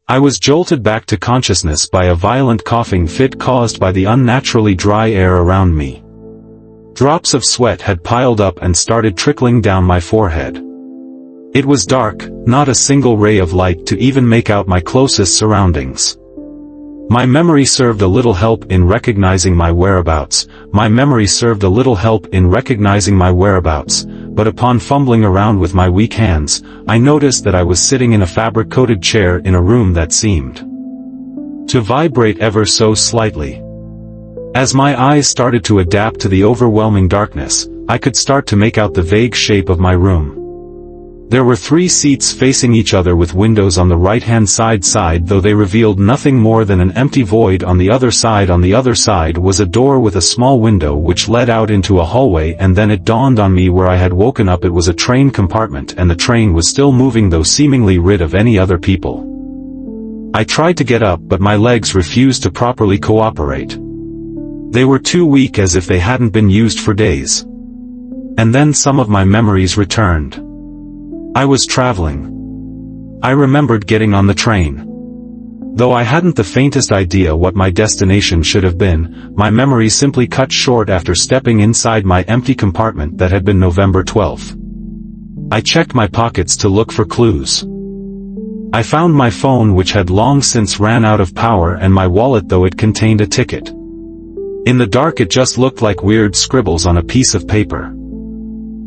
I was jolted back to consciousness by a violent coughing fit caused by the unnaturally dry air around me. Drops of sweat had piled up and started trickling down my forehead. It was dark, not a single ray of light to even make out my closest surroundings. My memory served a little help in recognizing my whereabouts, but upon fumbling around with my weak hands, I noticed that I was sitting in a fabric-coated chair in a room that seemed to vibrate ever so slightly. As my eyes started to adapt to the overwhelming darkness, I could start to make out the vague shape of my room. There were 3 seats facing each other with windows on the right-hand side, though they revealed nothing more than an empty void on the other side. On the other side was a door with a small window which led out into a hallway, and then it dawned on me where I had woken up. It was a train compartment, and the train was still moving, though seemingly rid of any other people. I tried to get up, but my legs refused to properly cooperate. They were too weak, as if they hadn't been used for days. And then some of my memories returned. I was traveling. I remembered getting on the train. Though I hadn't the faintest idea what my destination should have been, my memory simply cut short after stepping inside my empty compartment that had been November 12th. I checked my pockets to look for clues. I found my phone, which had long since ran out of power, and my wallet, though it contained a ticket. In the dark it just looked like weird scribbles on a piece of paper.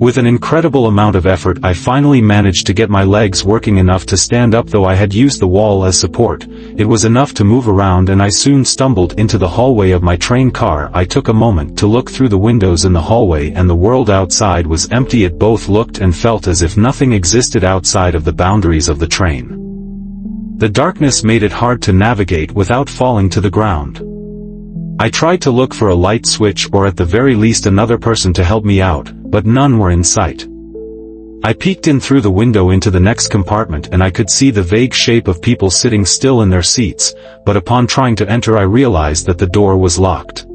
With an incredible amount of effort I finally managed to get my legs working enough to stand up. Though I had used the wall as support, it was enough to move around, and I soon stumbled into the hallway of my train car. I took a moment to look through the windows in the hallway, and the world outside was empty. It both looked and felt as if nothing existed outside of the boundaries of the train. The darkness made it hard to navigate without falling to the ground. I tried to look for a light switch, or at the very least another person to help me out, but none were in sight. I peeked in through the window into the next compartment, and I could see the vague shape of people sitting still in their seats, but upon trying to enter I realized that the door was locked.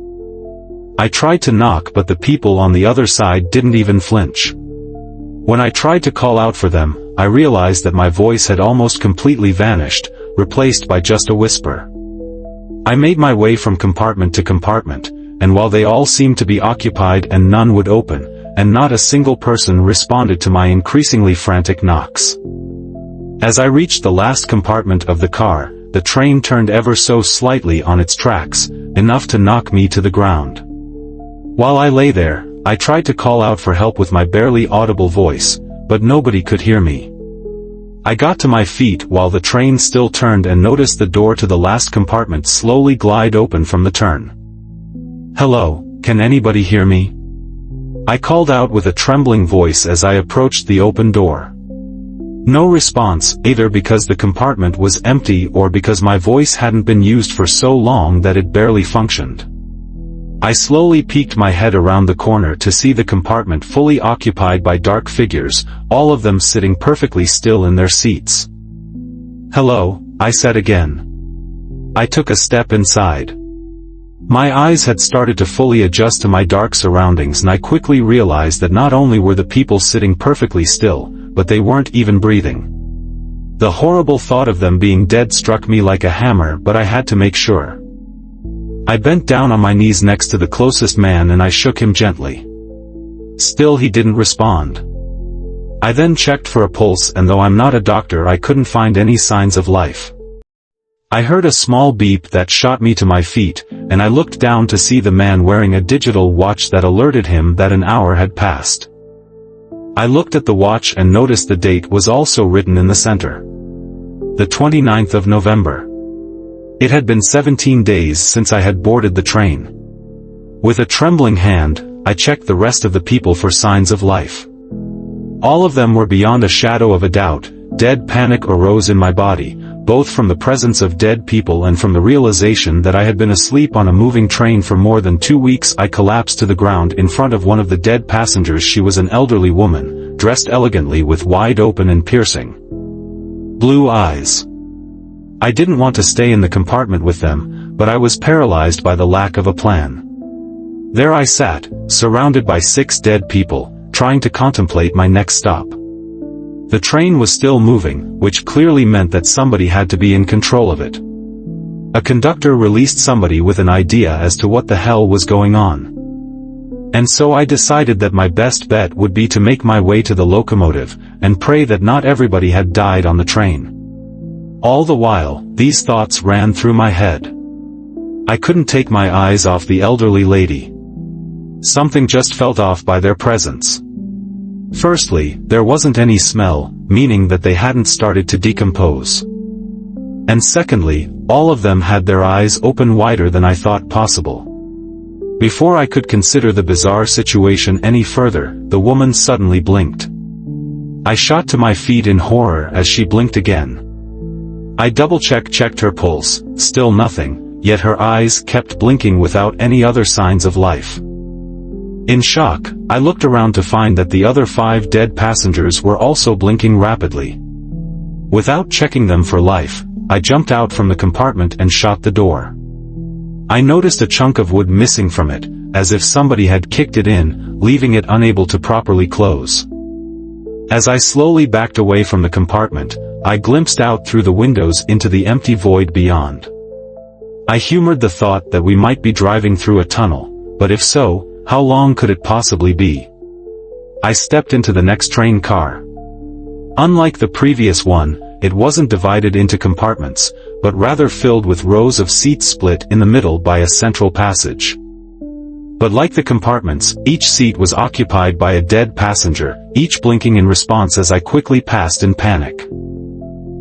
I tried to knock, but the people on the other side didn't even flinch. When I tried to call out for them, I realized that my voice had almost completely vanished, replaced by just a whisper. I made my way from compartment to compartment, and while they all seemed to be occupied and none would open, and not a single person responded to my increasingly frantic knocks. As I reached the last compartment of the car, the train turned ever so slightly on its tracks, enough to knock me to the ground. While I lay there, I tried to call out for help with my barely audible voice, but nobody could hear me. I got to my feet while the train still turned and noticed the door to the last compartment slowly glide open from the turn. "Hello, can anybody hear me?" I called out with a trembling voice as I approached the open door. No response, either because the compartment was empty or because my voice hadn't been used for so long that it barely functioned. I slowly peeked my head around the corner to see the compartment fully occupied by dark figures, all of them sitting perfectly still in their seats. "Hello," I said again. I took a step inside. My eyes had started to fully adjust to my dark surroundings, and I quickly realized that not only were the people sitting perfectly still, but they weren't even breathing. The horrible thought of them being dead struck me like a hammer, but I had to make sure. I bent down on my knees next to the closest man and I shook him gently. Still he didn't respond. I then checked for a pulse, and though I'm not a doctor I couldn't find any signs of life. I heard a small beep that shot me to my feet, and I looked down to see the man wearing a digital watch that alerted him that an hour had passed. I looked at the watch and noticed the date was also written in the center. The 29th of November. It had been 17 days since I had boarded the train. With a trembling hand, I checked the rest of the people for signs of life. All of them were beyond a shadow of a doubt. Dead. Panic arose in my body, both from the presence of dead people and from the realization that I had been asleep on a moving train for more than 2 weeks. I collapsed to the ground in front of one of the dead passengers. She was an elderly woman, dressed elegantly with wide open and piercing blue eyes. I didn't want to stay in the compartment with them, but I was paralyzed by the lack of a plan. There I sat, surrounded by 6 dead people, trying to contemplate my next stop. The train was still moving, which clearly meant that somebody had to be in control of it. A conductor released somebody with an idea as to what the hell was going on. And so I decided that my best bet would be to make my way to the locomotive, and pray that not everybody had died on the train. All the while, these thoughts ran through my head. I couldn't take my eyes off the elderly lady. Something just felt off by their presence. Firstly, there wasn't any smell, meaning that they hadn't started to decompose. And secondly, all of them had their eyes open wider than I thought possible. Before I could consider the bizarre situation any further, the woman suddenly blinked. I shot to my feet in horror as she blinked again. I checked her pulse, still nothing, yet her eyes kept blinking without any other signs of life. In shock, I looked around to find that the other 5 dead passengers were also blinking rapidly. Without checking them for life, I jumped out from the compartment and shot the door. I noticed a chunk of wood missing from it, as if somebody had kicked it in, leaving it unable to properly close. As I slowly backed away from the compartment, I glimpsed out through the windows into the empty void beyond. I humored the thought that we might be driving through a tunnel, but if so, how long could it possibly be? I stepped into the next train car. Unlike the previous one, it wasn't divided into compartments, but rather filled with rows of seats split in the middle by a central passage. But like the compartments, each seat was occupied by a dead passenger, each blinking in response as I quickly passed in panic.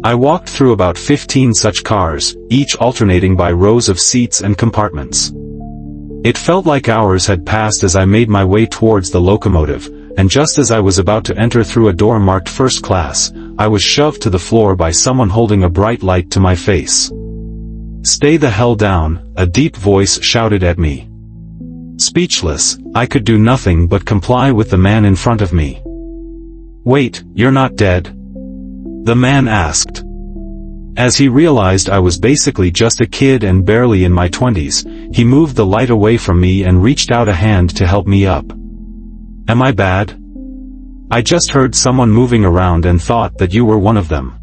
I walked through about 15 such cars, each alternating by rows of seats and compartments. It felt like hours had passed as I made my way towards the locomotive, and just as I was about to enter through a door marked first class, I was shoved to the floor by someone holding a bright light to my face. "Stay the hell down," a deep voice shouted at me. Speechless, I could do nothing but comply with the man in front of me. "Wait, you're not dead?" the man asked. As he realized I was basically just a kid and barely in my 20s, he moved the light away from me and reached out a hand to help me up. "Am I bad? I just heard someone moving around and thought that you were one of them,"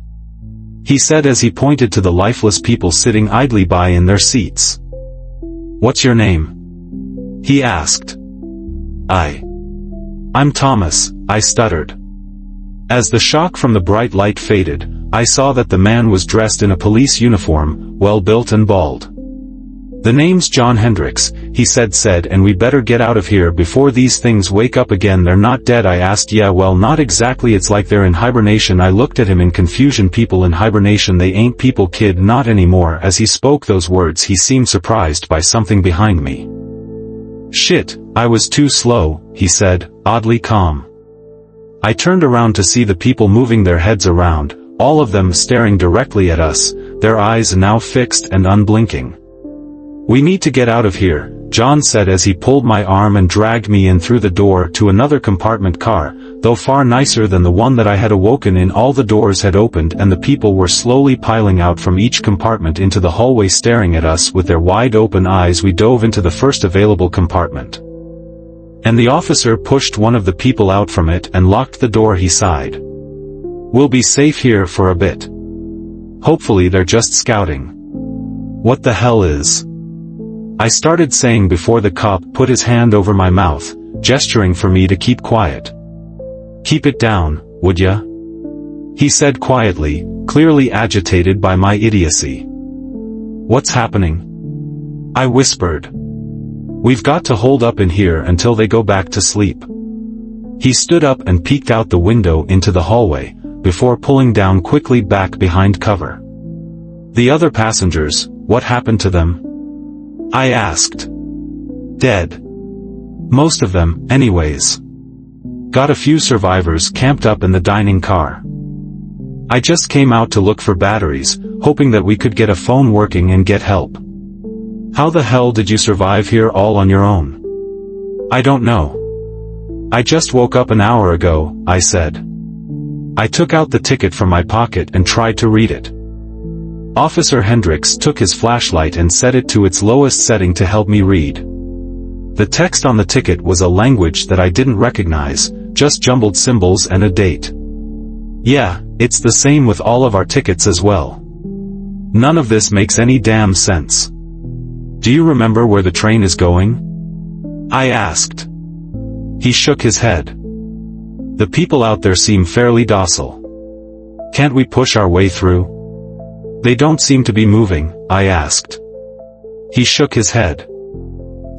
he said as he pointed to the lifeless people sitting idly by in their seats. "What's your name?" he asked. I'm Thomas," I stuttered. As the shock from the bright light faded, I saw that the man was dressed in a police uniform, well-built and bald. "The name's John Hendricks," he said, "and we better get out of here before these things wake up again." "They're not dead?" I asked. "Yeah, well, not exactly. It's like they're in hibernation." I looked at him in confusion. "People in hibernation? They ain't people, kid, not anymore." As he spoke those words, he seemed surprised by something behind me. "Shit, I was too slow," he said, oddly calm. I turned around to see the people moving their heads around, all of them staring directly at us, their eyes now fixed and unblinking. "We need to get out of here," John said as he pulled my arm and dragged me in through the door to another compartment car, though far nicer than the one that I had awoken in. All the doors had opened and the people were slowly piling out from each compartment into the hallway, staring at us with their wide-open eyes. We dove into the first available compartment. And the officer pushed one of the people out from it and locked the door. He sighed. "We'll be safe here for a bit. Hopefully they're just scouting." "What the hell is?" I started saying before the cop put his hand over my mouth, gesturing for me to keep quiet. "Keep it down, would ya?" he said quietly, clearly agitated by my idiocy. "What's happening?" I whispered. "We've got to hold up in here until they go back to sleep." He stood up and peeked out the window into the hallway, before pulling down quickly back behind cover. "The other passengers, what happened to them?" I asked. "Dead. Most of them, anyways. Got a few survivors camped up in the dining car. I just came out to look for batteries, hoping that we could get a phone working and get help." "How the hell did you survive here all on your own?" "I don't know. I just woke up an hour ago," I said. I took out the ticket from my pocket and tried to read it. Officer Hendricks took his flashlight and set it to its lowest setting to help me read. The text on the ticket was a language that I didn't recognize, just jumbled symbols and a date. Yeah, it's the same with all of our tickets as well. None of this makes any damn sense. Do you remember where the train is going? I asked. He shook his head. The people out there seem fairly docile. Can't we push our way through? They don't seem to be moving, I asked. He shook his head.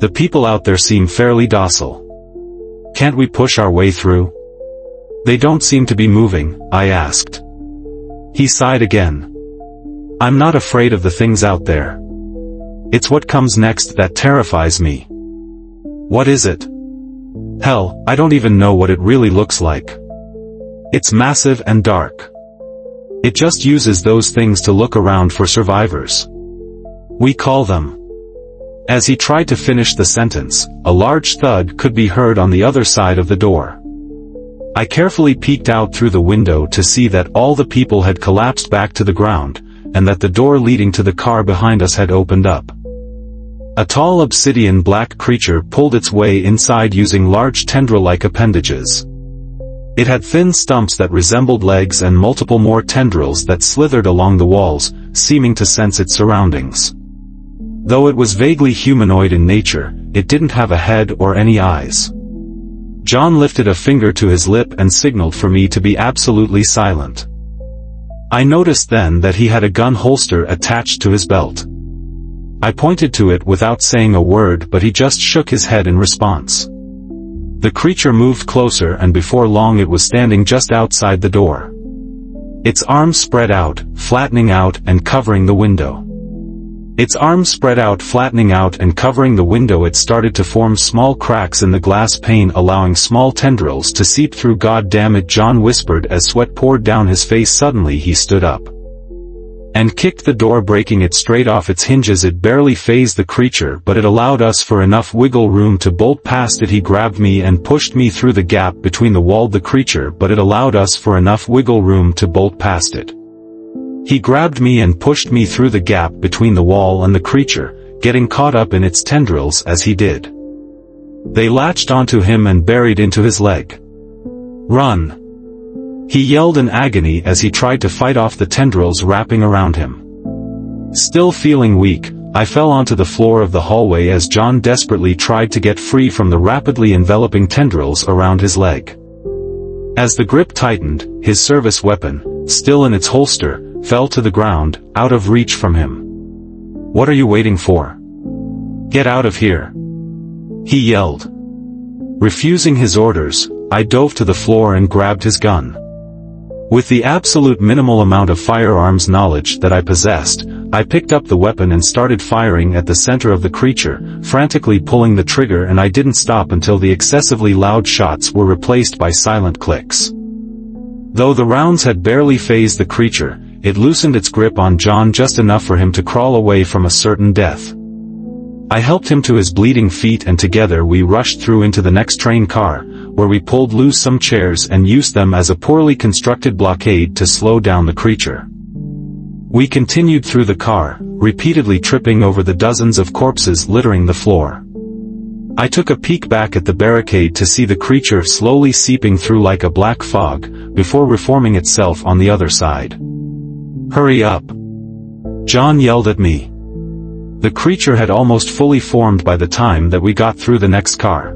The people out there seem fairly docile. Can't we push our way through? They don't seem to be moving, I asked. He sighed again. I'm not afraid of the things out there. It's what comes next that terrifies me. What is it? Hell, I don't even know what it really looks like. It's massive and dark. It just uses those things to look around for survivors. We call them. As he tried to finish the sentence, a large thud could be heard on the other side of the door. I carefully peeked out through the window to see that all the people had collapsed back to the ground, and that the door leading to the car behind us had opened up. A tall obsidian black creature pulled its way inside using large tendril-like appendages. It had thin stumps that resembled legs and multiple more tendrils that slithered along the walls, seeming to sense its surroundings. Though it was vaguely humanoid in nature, it didn't have a head or any eyes. John lifted a finger to his lip and signaled for me to be absolutely silent. I noticed then that he had a gun holster attached to his belt. I pointed to it without saying a word, but he just shook his head in response. The creature moved closer, and before long it was standing just outside the door. Its arms spread out, flattening out and covering the window. Its arms spread out, flattening out and covering the window. It started to form small cracks in the glass pane, allowing small tendrils to seep through. God damn it, John whispered as sweat poured down his face. Suddenly he stood up and kicked the door, breaking it straight off its hinges. It barely fazed the creature, but it allowed us for enough wiggle room to bolt past it. He grabbed me and pushed me through the gap between the wall. The creature, but it allowed us for enough wiggle room to bolt past it. He grabbed me and pushed me through the gap between the wall and the creature, getting caught up in its tendrils as he did. They latched onto him and buried into his leg. Run! He yelled in agony as he tried to fight off the tendrils wrapping around him. Still feeling weak, I fell onto the floor of the hallway as John desperately tried to get free from the rapidly enveloping tendrils around his leg. As the grip tightened, his service weapon, still in its holster, fell to the ground, out of reach from him. What are you waiting for? Get out of here! He yelled. Refusing his orders, I dove to the floor and grabbed his gun. With the absolute minimal amount of firearms knowledge that I possessed, I picked up the weapon and started firing at the center of the creature, frantically pulling the trigger, and I didn't stop until the excessively loud shots were replaced by silent clicks. Though the rounds had barely fazed the creature, it loosened its grip on John just enough for him to crawl away from a certain death. I helped him to his bleeding feet, and together we rushed through into the next train car, where we pulled loose some chairs and used them as a poorly constructed blockade to slow down the creature. We continued through the car, repeatedly tripping over the dozens of corpses littering the floor. I took a peek back at the barricade to see the creature slowly seeping through like a black fog, before reforming itself on the other side. Hurry up! John yelled at me. The creature had almost fully formed by the time that we got through the next car.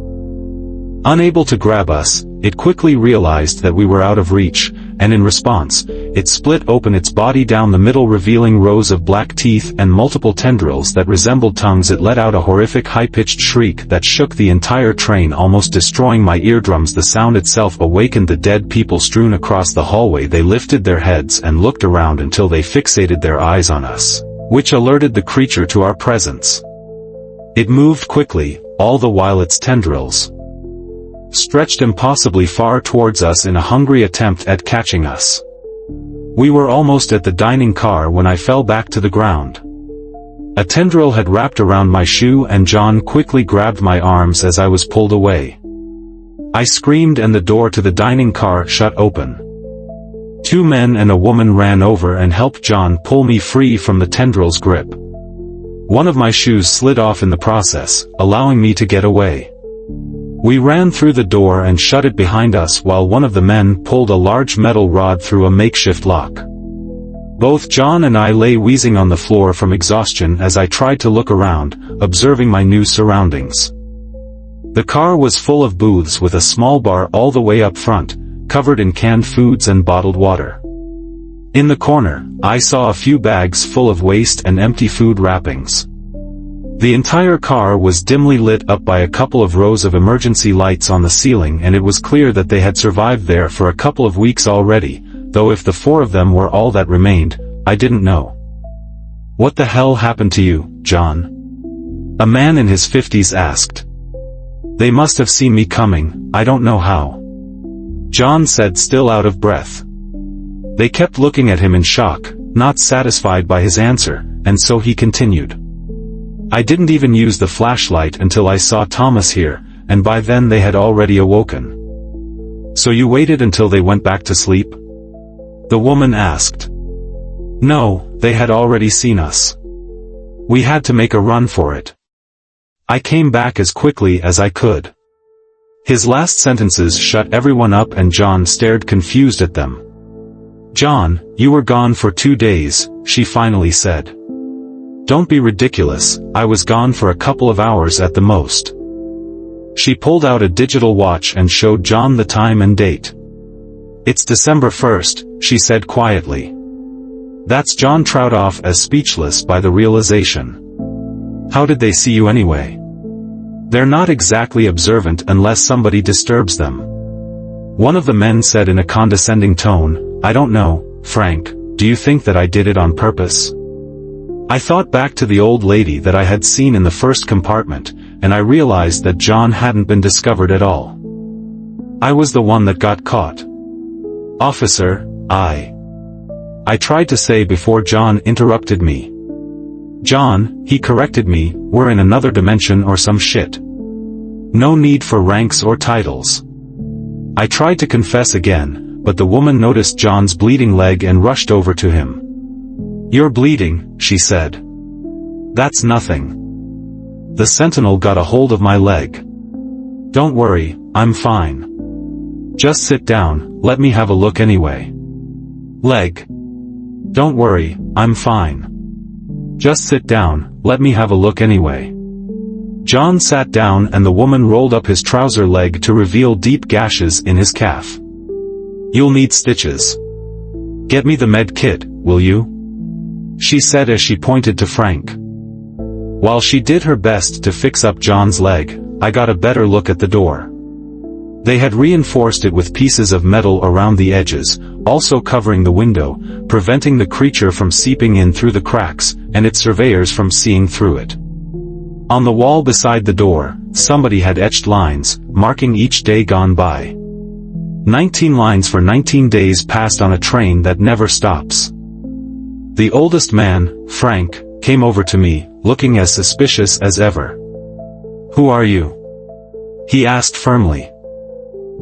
Unable to grab us, it quickly realized that we were out of reach, and in response, it split open its body down the middle, revealing rows of black teeth and multiple tendrils that resembled tongues. It let out a horrific high-pitched shriek that shook the entire train, almost destroying my eardrums. The sound itself awakened the dead people strewn across the hallway. They lifted their heads and looked around until they fixated their eyes on us, which alerted the creature to our presence. It moved quickly, all the while its tendrils stretched impossibly far towards us in a hungry attempt at catching us. We were almost at the dining car when I fell back to the ground. A tendril had wrapped around my shoe, and John quickly grabbed my arms as I was pulled away. I screamed, and the door to the dining car shut open. Two men and a woman ran over and helped John pull me free from the tendril's grip. One of my shoes slid off in the process, allowing me to get away. We ran through the door and shut it behind us while one of the men pulled a large metal rod through a makeshift lock. Both John and I lay wheezing on the floor from exhaustion as I tried to look around, observing my new surroundings. The car was full of booths with a small bar all the way up front, covered in canned foods and bottled water. In the corner, I saw a few bags full of waste and empty food wrappings. The entire car was dimly lit up by a couple of rows of emergency lights on the ceiling, and it was clear that they had survived there for a couple of weeks already, though if the four of them were all that remained, I didn't know. "What the hell happened to you, John?" a man in his 50s asked. "They must have seen me coming, I don't know how," John said, still out of breath. They kept looking at him in shock, not satisfied by his answer, and so he continued. "I didn't even use the flashlight until I saw Thomas here, and by then they had already awoken." "So you waited until they went back to sleep?" the woman asked. "No, they had already seen us. We had to make a run for it. I came back as quickly as I could." His last sentences shut everyone up, and John stared confused at them. "John, you were gone for 2 days, she finally said. "Don't be ridiculous, I was gone for a couple of hours at the most." She pulled out a digital watch and showed John the time and date. "It's December 1st, she said quietly. That's John trailed off as speechless by the realization. "How did they see you anyway?" "They're not exactly observant unless somebody disturbs them," one of the men said in a condescending tone. "I don't know, Frank, do you think that I did it on purpose?" I thought back to the old lady that I had seen in the first compartment, and I realized that John hadn't been discovered at all. I was the one that got caught. "Officer, I tried to say before John interrupted me. "John," he corrected me, "we're in another dimension or some shit. No need for ranks or titles." I tried to confess again, but the woman noticed John's bleeding leg and rushed over to him. "You're bleeding," she said. "That's nothing." The sentinel got a hold of my leg. "Don't worry, I'm fine. Just sit down, let me have a look anyway." Leg. "Don't worry, I'm fine. Just sit down, let me have a look anyway." John sat down and the woman rolled up his trouser leg to reveal deep gashes in his calf. "You'll need stitches. Get me the med kit, will you?" she said as she pointed to Frank. While she did her best to fix up John's leg, I got a better look at the door. They had reinforced it with pieces of metal around the edges, also covering the window, preventing the creature from seeping in through the cracks, and its surveyors from seeing through it. On the wall beside the door, somebody had etched lines, marking each day gone by. 19 lines for 19 days passed on a train that never stops. The oldest man, Frank, came over to me, looking as suspicious as ever. "Who are you?" he asked firmly.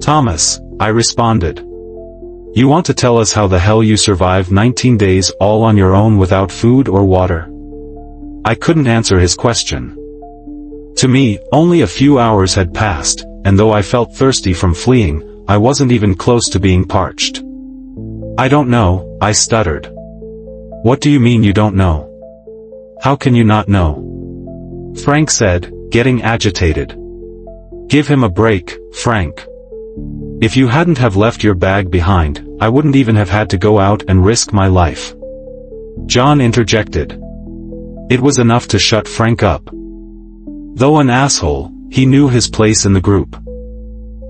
"Thomas," I responded. "You want to tell us how the hell you survived 19 days all on your own without food or water?" I couldn't answer his question. To me, only a few hours had passed, and though I felt thirsty from fleeing, I wasn't even close to being parched. "I don't know," I stuttered. "What do you mean you don't know? How can you not know?" Frank said, getting agitated. "Give him a break, Frank. If you hadn't have left your bag behind, I wouldn't even have had to go out and risk my life." John interjected. It was enough to shut Frank up. Though an asshole, he knew his place in the group.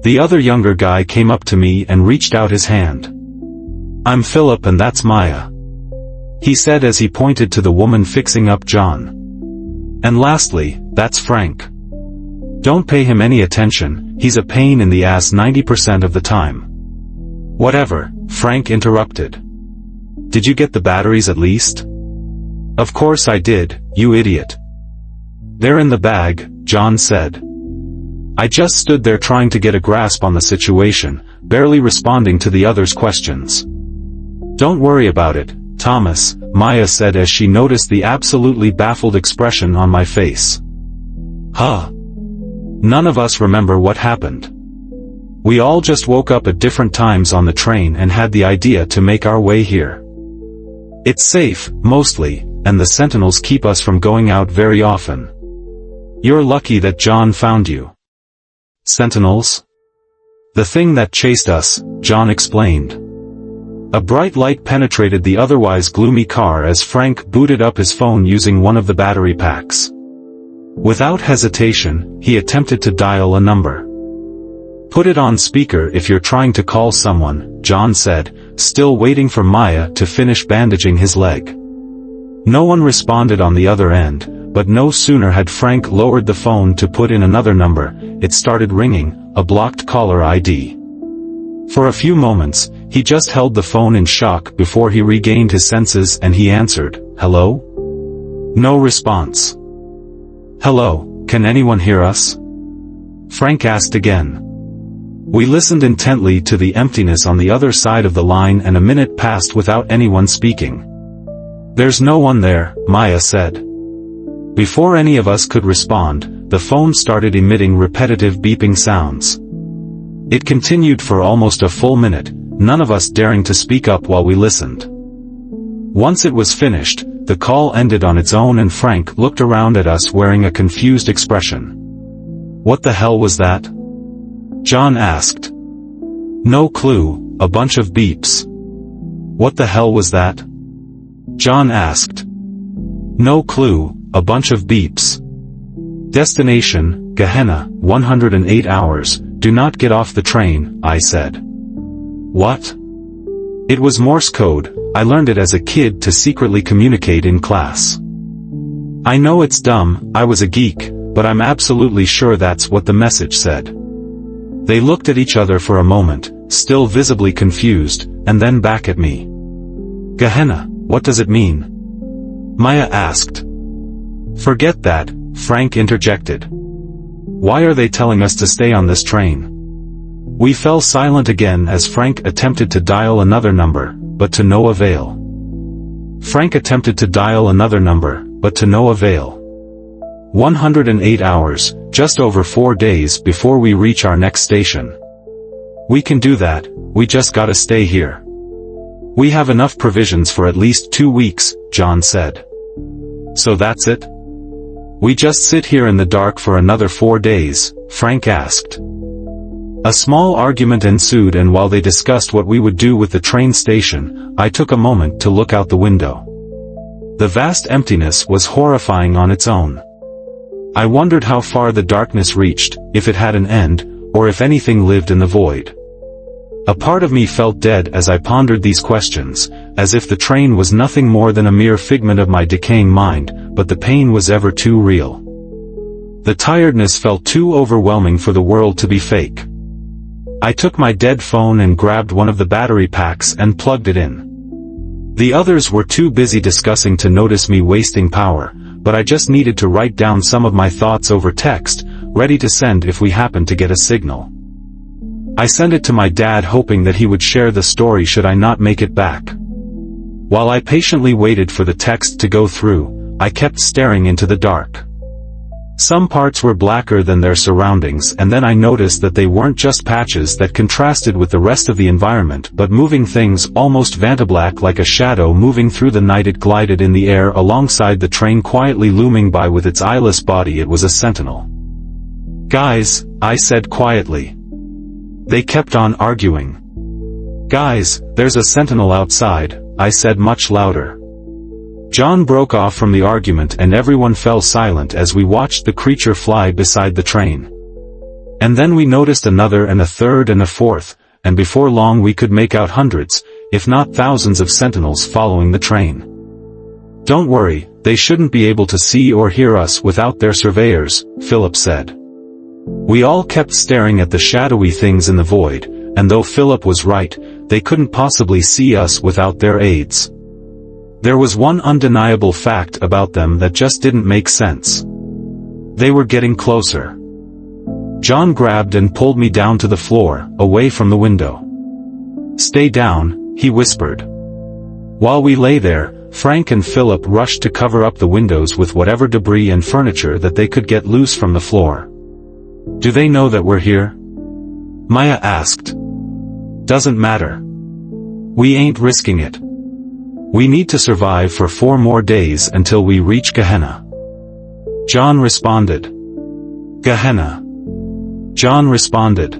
The other younger guy came up to me and reached out his hand. "I'm Philip and that's Maya," he said as he pointed to the woman fixing up John. "And lastly, that's Frank. Don't pay him any attention, he's a pain in the ass 90% of the time." "Whatever," Frank interrupted. "Did you get the batteries at least?" "Of course I did, you idiot." "They're in the bag," John said. I just stood there trying to get a grasp on the situation, barely responding to the others' questions. "Don't worry about it, Thomas," Maya said as she noticed the absolutely baffled expression on my face. "Huh? None of us remember what happened. We all just woke up at different times on the train and had the idea to make our way here. It's safe, mostly, and the sentinels keep us from going out very often. You're lucky that John found you. Sentinels? The thing that chased us, John explained. A bright light penetrated the otherwise gloomy car as Frank booted up his phone using one of the battery packs. Without hesitation, he attempted to dial a number. Put it on speaker if you're trying to call someone, John said, still waiting for Maya to finish bandaging his leg. No one responded on the other end, but no sooner had Frank lowered the phone to put in another number, it started ringing, a blocked caller ID. For a few moments, he just held the phone in shock before he regained his senses and he answered, "Hello?" No response. "Hello, can anyone hear us?" Frank asked again. We listened intently to the emptiness on the other side of the line and a minute passed without anyone speaking. "There's no one there," Maya said. Before any of us could respond, the phone started emitting repetitive beeping sounds. It continued for almost a full minute, none of us daring to speak up while we listened. Once it was finished, the call ended on its own and Frank looked around at us wearing a confused expression. "What the hell was that?" John asked. "No clue, a bunch of beeps." "What the hell was that?" John asked. "No clue, a bunch of beeps." "Destination, Gehenna, 108 hours, do not get off the train," I said. "What?" It was Morse code. I learned it as a kid to secretly communicate in class. I know it's dumb, I was a geek, but I'm absolutely sure that's what the message said. They looked at each other for a moment, still visibly confused, and then back at me. "Gehenna, what does it mean?" Maya asked. "Forget that," Frank interjected. "Why are they telling us to stay on this train?" We fell silent again as Frank attempted to dial another number, but to no avail. Frank attempted to dial another number, but to no avail. 108 hours, just over 4 days before we reach our next station. "We can do that, we just gotta stay here. We have enough provisions for at least 2 weeks, John said." "So that's it? We just sit here in the dark for another 4 days, Frank asked. A small argument ensued and while they discussed what we would do with the train station, I took a moment to look out the window. The vast emptiness was horrifying on its own. I wondered how far the darkness reached, if it had an end, or if anything lived in the void. A part of me felt dead as I pondered these questions, as if the train was nothing more than a mere figment of my decaying mind, but the pain was ever too real. The tiredness felt too overwhelming for the world to be fake. I took my dead phone and grabbed one of the battery packs and plugged it in. The others were too busy discussing to notice me wasting power, but I just needed to write down some of my thoughts over text, ready to send if we happened to get a signal. I sent it to my dad hoping that he would share the story should I not make it back. While I patiently waited for the text to go through, I kept staring into the dark. Some parts were blacker than their surroundings and then I noticed that they weren't just patches that contrasted with the rest of the environment but moving things almost vantablack like a shadow moving through the night. It glided in the air alongside the train quietly looming by with its eyeless body. It was a sentinel. "Guys," I said quietly. They kept on arguing. "Guys, there's a sentinel outside," I said much louder. John broke off from the argument and everyone fell silent as we watched the creature fly beside the train. And then we noticed another and a third and a fourth, and before long we could make out hundreds, if not thousands of sentinels following the train. "Don't worry, they shouldn't be able to see or hear us without their surveyors," Philip said. We all kept staring at the shadowy things in the void, and though Philip was right, they couldn't possibly see us without their aids. There was one undeniable fact about them that just didn't make sense. They were getting closer. John grabbed and pulled me down to the floor, away from the window. "Stay down," he whispered. While we lay there, Frank and Philip rushed to cover up the windows with whatever debris and furniture that they could get loose from the floor. Do they know that we're here? Maya asked. Doesn't matter. We ain't risking it. We need to survive for 4 more days until we reach Gehenna. John responded. Gehenna. John responded.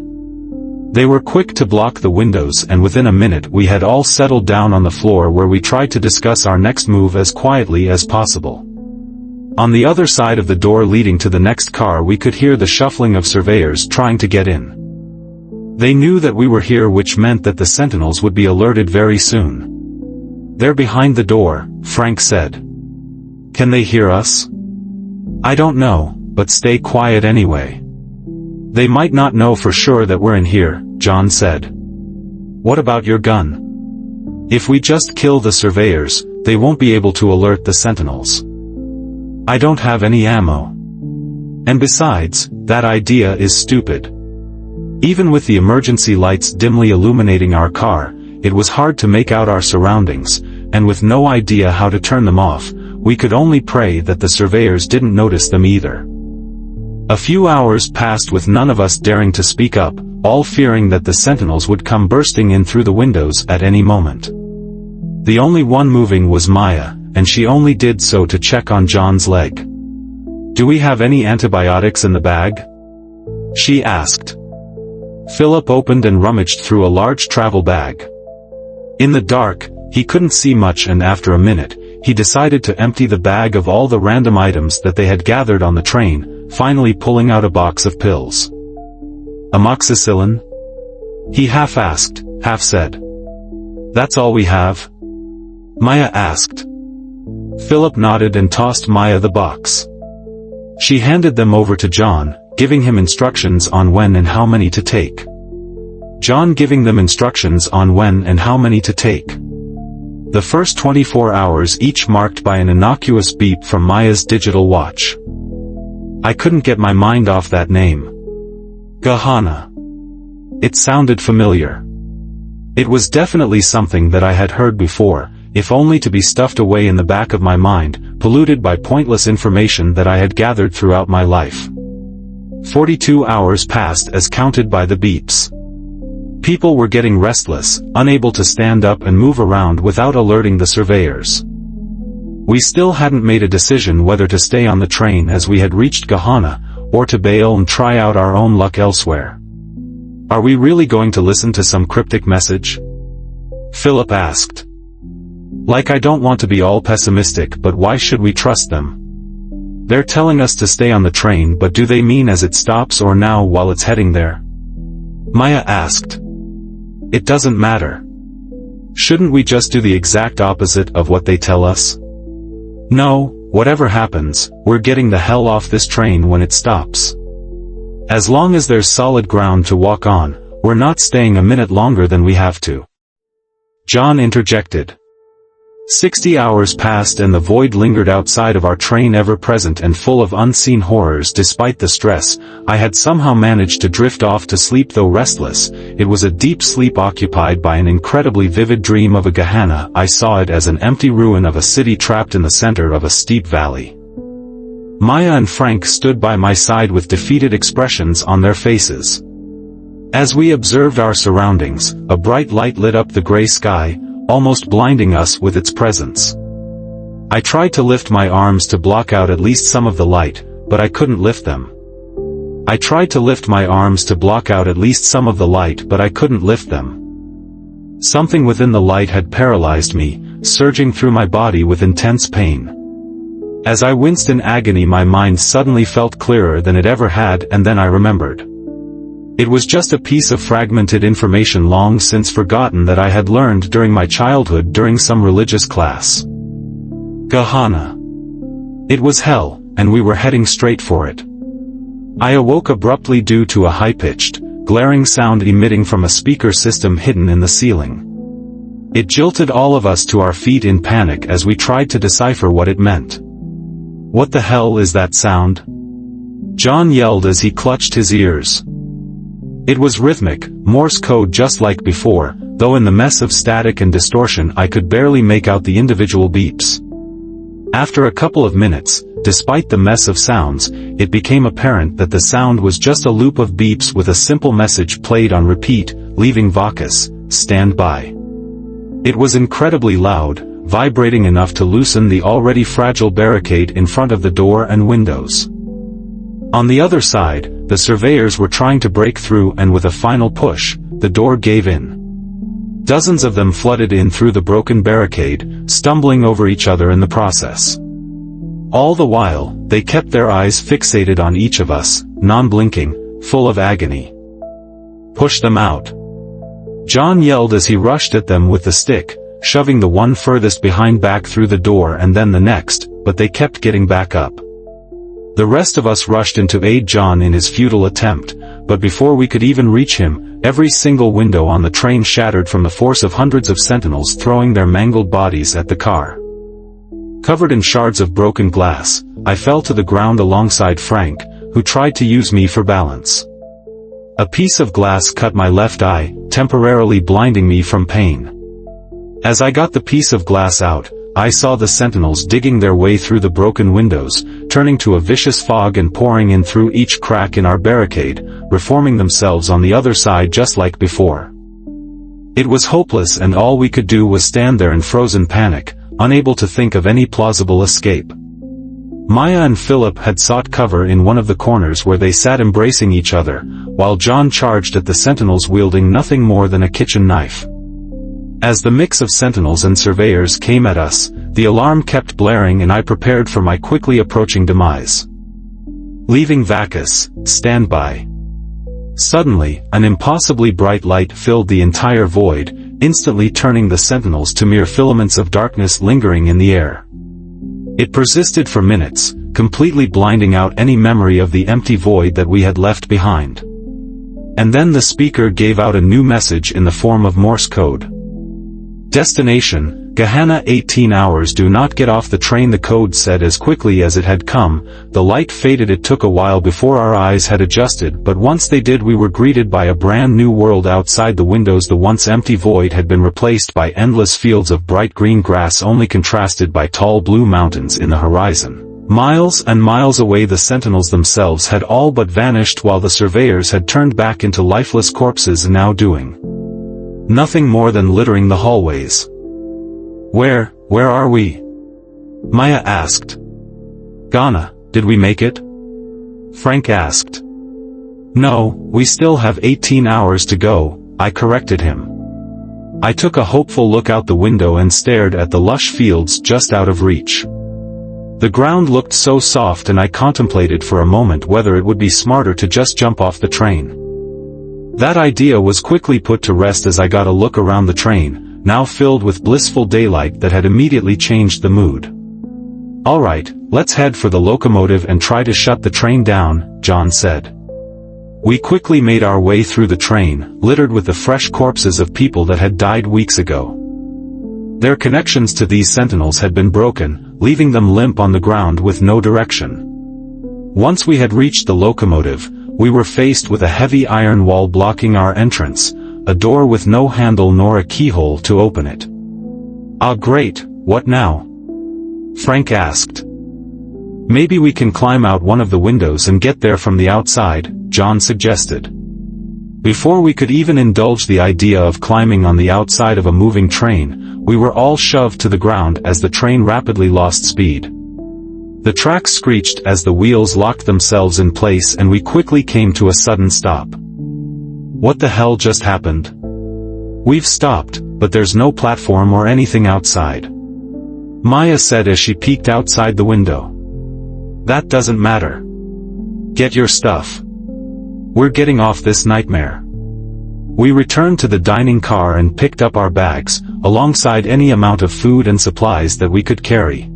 They were quick to block the windows, and within a minute we had all settled down on the floor, where we tried to discuss our next move as quietly as possible. On the other side of the door leading to the next car we could hear the shuffling of surveyors trying to get in. They knew that we were here, which meant that the sentinels would be alerted very soon. They're behind the door, Frank said. Can they hear us? I don't know, but stay quiet anyway. They might not know for sure that we're in here, John said. What about your gun? If we just kill the surveyors, they won't be able to alert the sentinels. I don't have any ammo. And besides, that idea is stupid. Even with the emergency lights dimly illuminating our car, it was hard to make out our surroundings, and with no idea how to turn them off, we could only pray that the surveyors didn't notice them either. A few hours passed with none of us daring to speak up, all fearing that the sentinels would come bursting in through the windows at any moment. The only one moving was Maya, and she only did so to check on John's leg. Do we have any antibiotics in the bag? She asked. Philip opened and rummaged through a large travel bag. In the dark, he couldn't see much, and after a minute, he decided to empty the bag of all the random items that they had gathered on the train, finally pulling out a box of pills. Amoxicillin? He half asked, half said. That's all we have? Maya asked. Philip nodded and tossed Maya the box. She handed them over to John, giving him instructions on when and how many to take. John giving them instructions on when and how many to take. The first 24 hours each marked by an innocuous beep from Maya's digital watch. I couldn't get my mind off that name. Gehenna. It sounded familiar. It was definitely something that I had heard before, if only to be stuffed away in the back of my mind, polluted by pointless information that I had gathered throughout my life. 42 hours passed as counted by the beeps. People were getting restless, unable to stand up and move around without alerting the surveyors. We still hadn't made a decision whether to stay on the train as we had reached Gehenna, or to bail and try out our own luck elsewhere. Are we really going to listen to some cryptic message? Philip asked. Like, I don't want to be all pessimistic, but why should we trust them? They're telling us to stay on the train, but do they mean as it stops or now while it's heading there? Maya asked. It doesn't matter. Shouldn't we just do the exact opposite of what they tell us? No, whatever happens, we're getting the hell off this train when it stops. As long as there's solid ground to walk on, we're not staying a minute longer than we have to. John interjected. 60 hours passed and the void lingered outside of our train, ever present and full of unseen horrors. Despite the stress, I had somehow managed to drift off to sleep, though restless. It was a deep sleep occupied by an incredibly vivid dream of a Gehenna. I saw it as an empty ruin of a city trapped in the center of a steep valley. Maya and Frank stood by my side with defeated expressions on their faces. As we observed our surroundings, a bright light lit up the gray sky, almost blinding us with its presence. I tried to lift my arms to block out at least some of the light, but I couldn't lift them. I tried to lift my arms to block out at least some of the light, but I couldn't lift them. Something within the light had paralyzed me, surging through my body with intense pain. As I winced in agony, my mind suddenly felt clearer than it ever had, and then I remembered. It was just a piece of fragmented information long since forgotten that I had learned during my childhood during some religious class. Gehenna. It was hell, and we were heading straight for it. I awoke abruptly due to a high-pitched, glaring sound emitting from a speaker system hidden in the ceiling. It jolted all of us to our feet in panic as we tried to decipher what it meant. What the hell is that sound? John yelled as he clutched his ears. It was rhythmic, Morse code just like before, though in the mess of static and distortion I could barely make out the individual beeps. After a couple of minutes, despite the mess of sounds, it became apparent that the sound was just a loop of beeps with a simple message played on repeat, leaving Vacus, stand by. It was incredibly loud, vibrating enough to loosen the already fragile barricade in front of the door and windows. On the other side, the surveyors were trying to break through, and with a final push, the door gave in. Dozens of them flooded in through the broken barricade, stumbling over each other in the process. All the while, they kept their eyes fixated on each of us, non-blinking, full of agony. "Push them out!" John yelled as he rushed at them with the stick, shoving the one furthest behind back through the door and then the next, but they kept getting back up. The rest of us rushed in to aid John in his futile attempt, but before we could even reach him, every single window on the train shattered from the force of hundreds of sentinels throwing their mangled bodies at the car. Covered in shards of broken glass, I fell to the ground alongside Frank, who tried to use me for balance. A piece of glass cut my left eye, temporarily blinding me from pain. As I got the piece of glass out, I saw the sentinels digging their way through the broken windows, turning to a vicious fog and pouring in through each crack in our barricade, reforming themselves on the other side just like before. It was hopeless, and all we could do was stand there in frozen panic, unable to think of any plausible escape. Maya and Philip had sought cover in one of the corners where they sat embracing each other, while John charged at the sentinels wielding nothing more than a kitchen knife. As the mix of sentinels and surveyors came at us, the alarm kept blaring and I prepared for my quickly approaching demise. Leaving Vacus, stand by. Suddenly, an impossibly bright light filled the entire void, instantly turning the sentinels to mere filaments of darkness lingering in the air. It persisted for minutes, completely blinding out any memory of the empty void that we had left behind. And then the speaker gave out a new message in the form of Morse code. Destination, Gehenna 18 hours. Do not get off the train, the code said as quickly as it had come. The light faded. It took a while before our eyes had adjusted, but once they did we were greeted by a brand new world outside the windows. The once empty void had been replaced by endless fields of bright green grass, only contrasted by tall blue mountains in the horizon. Miles and miles away the sentinels themselves had all but vanished, while the surveyors had turned back into lifeless corpses, now doing nothing more than littering the hallways. Where are we?" Maya asked. "Ghana, did we make it?" Frank asked. "No, we still have 18 hours to go," I corrected him. I took a hopeful look out the window and stared at the lush fields just out of reach. The ground looked so soft, and I contemplated for a moment whether it would be smarter to just jump off the train. That idea was quickly put to rest as I got a look around the train, now filled with blissful daylight that had immediately changed the mood. "Alright, let's head for the locomotive and try to shut the train down," John said. We quickly made our way through the train, littered with the fresh corpses of people that had died weeks ago. Their connections to these sentinels had been broken, leaving them limp on the ground with no direction. Once we had reached the locomotive, we were faced with a heavy iron wall blocking our entrance, a door with no handle nor a keyhole to open it. "Ah, great, what now?" Frank asked. "Maybe we can climb out one of the windows and get there from the outside," John suggested. Before we could even indulge the idea of climbing on the outside of a moving train, we were all shoved to the ground as the train rapidly lost speed. The tracks screeched as the wheels locked themselves in place, and we quickly came to a sudden stop. "What the hell just happened? We've stopped, but there's no platform or anything outside," Maya said as she peeked outside the window. "That doesn't matter. Get your stuff. We're getting off this nightmare." We returned to the dining car and picked up our bags, alongside any amount of food and supplies that we could carry.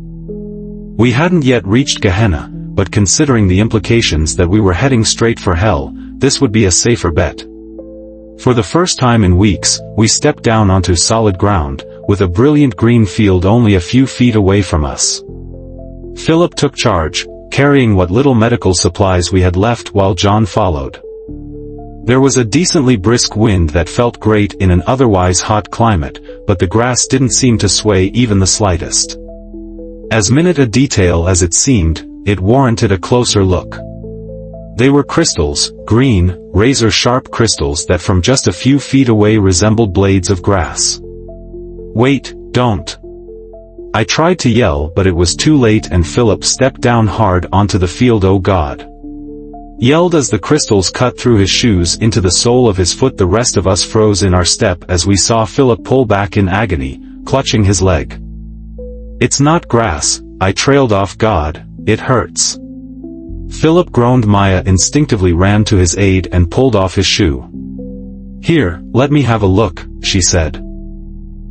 We hadn't yet reached Gehenna, but considering the implications that we were heading straight for hell, this would be a safer bet. For the first time in weeks, we stepped down onto solid ground, with a brilliant green field only a few feet away from us. Philip took charge, carrying what little medical supplies we had left, while John followed. There was a decently brisk wind that felt great in an otherwise hot climate, but the grass didn't seem to sway even the slightest. As minute a detail as it seemed, it warranted a closer look. They were crystals, green, razor-sharp crystals that from just a few feet away resembled blades of grass. "Wait, don't." I tried to yell, but it was too late, and Philip stepped down hard onto the field. "Oh God!" yelled as the crystals cut through his shoes into the sole of his foot. The rest of us froze in our step as we saw Philip pull back in agony, clutching his leg. "It's not grass," I trailed off. "God, it hurts." Philip groaned. Maya instinctively ran to his aid and pulled off his shoe. "Here, let me have a look," she said.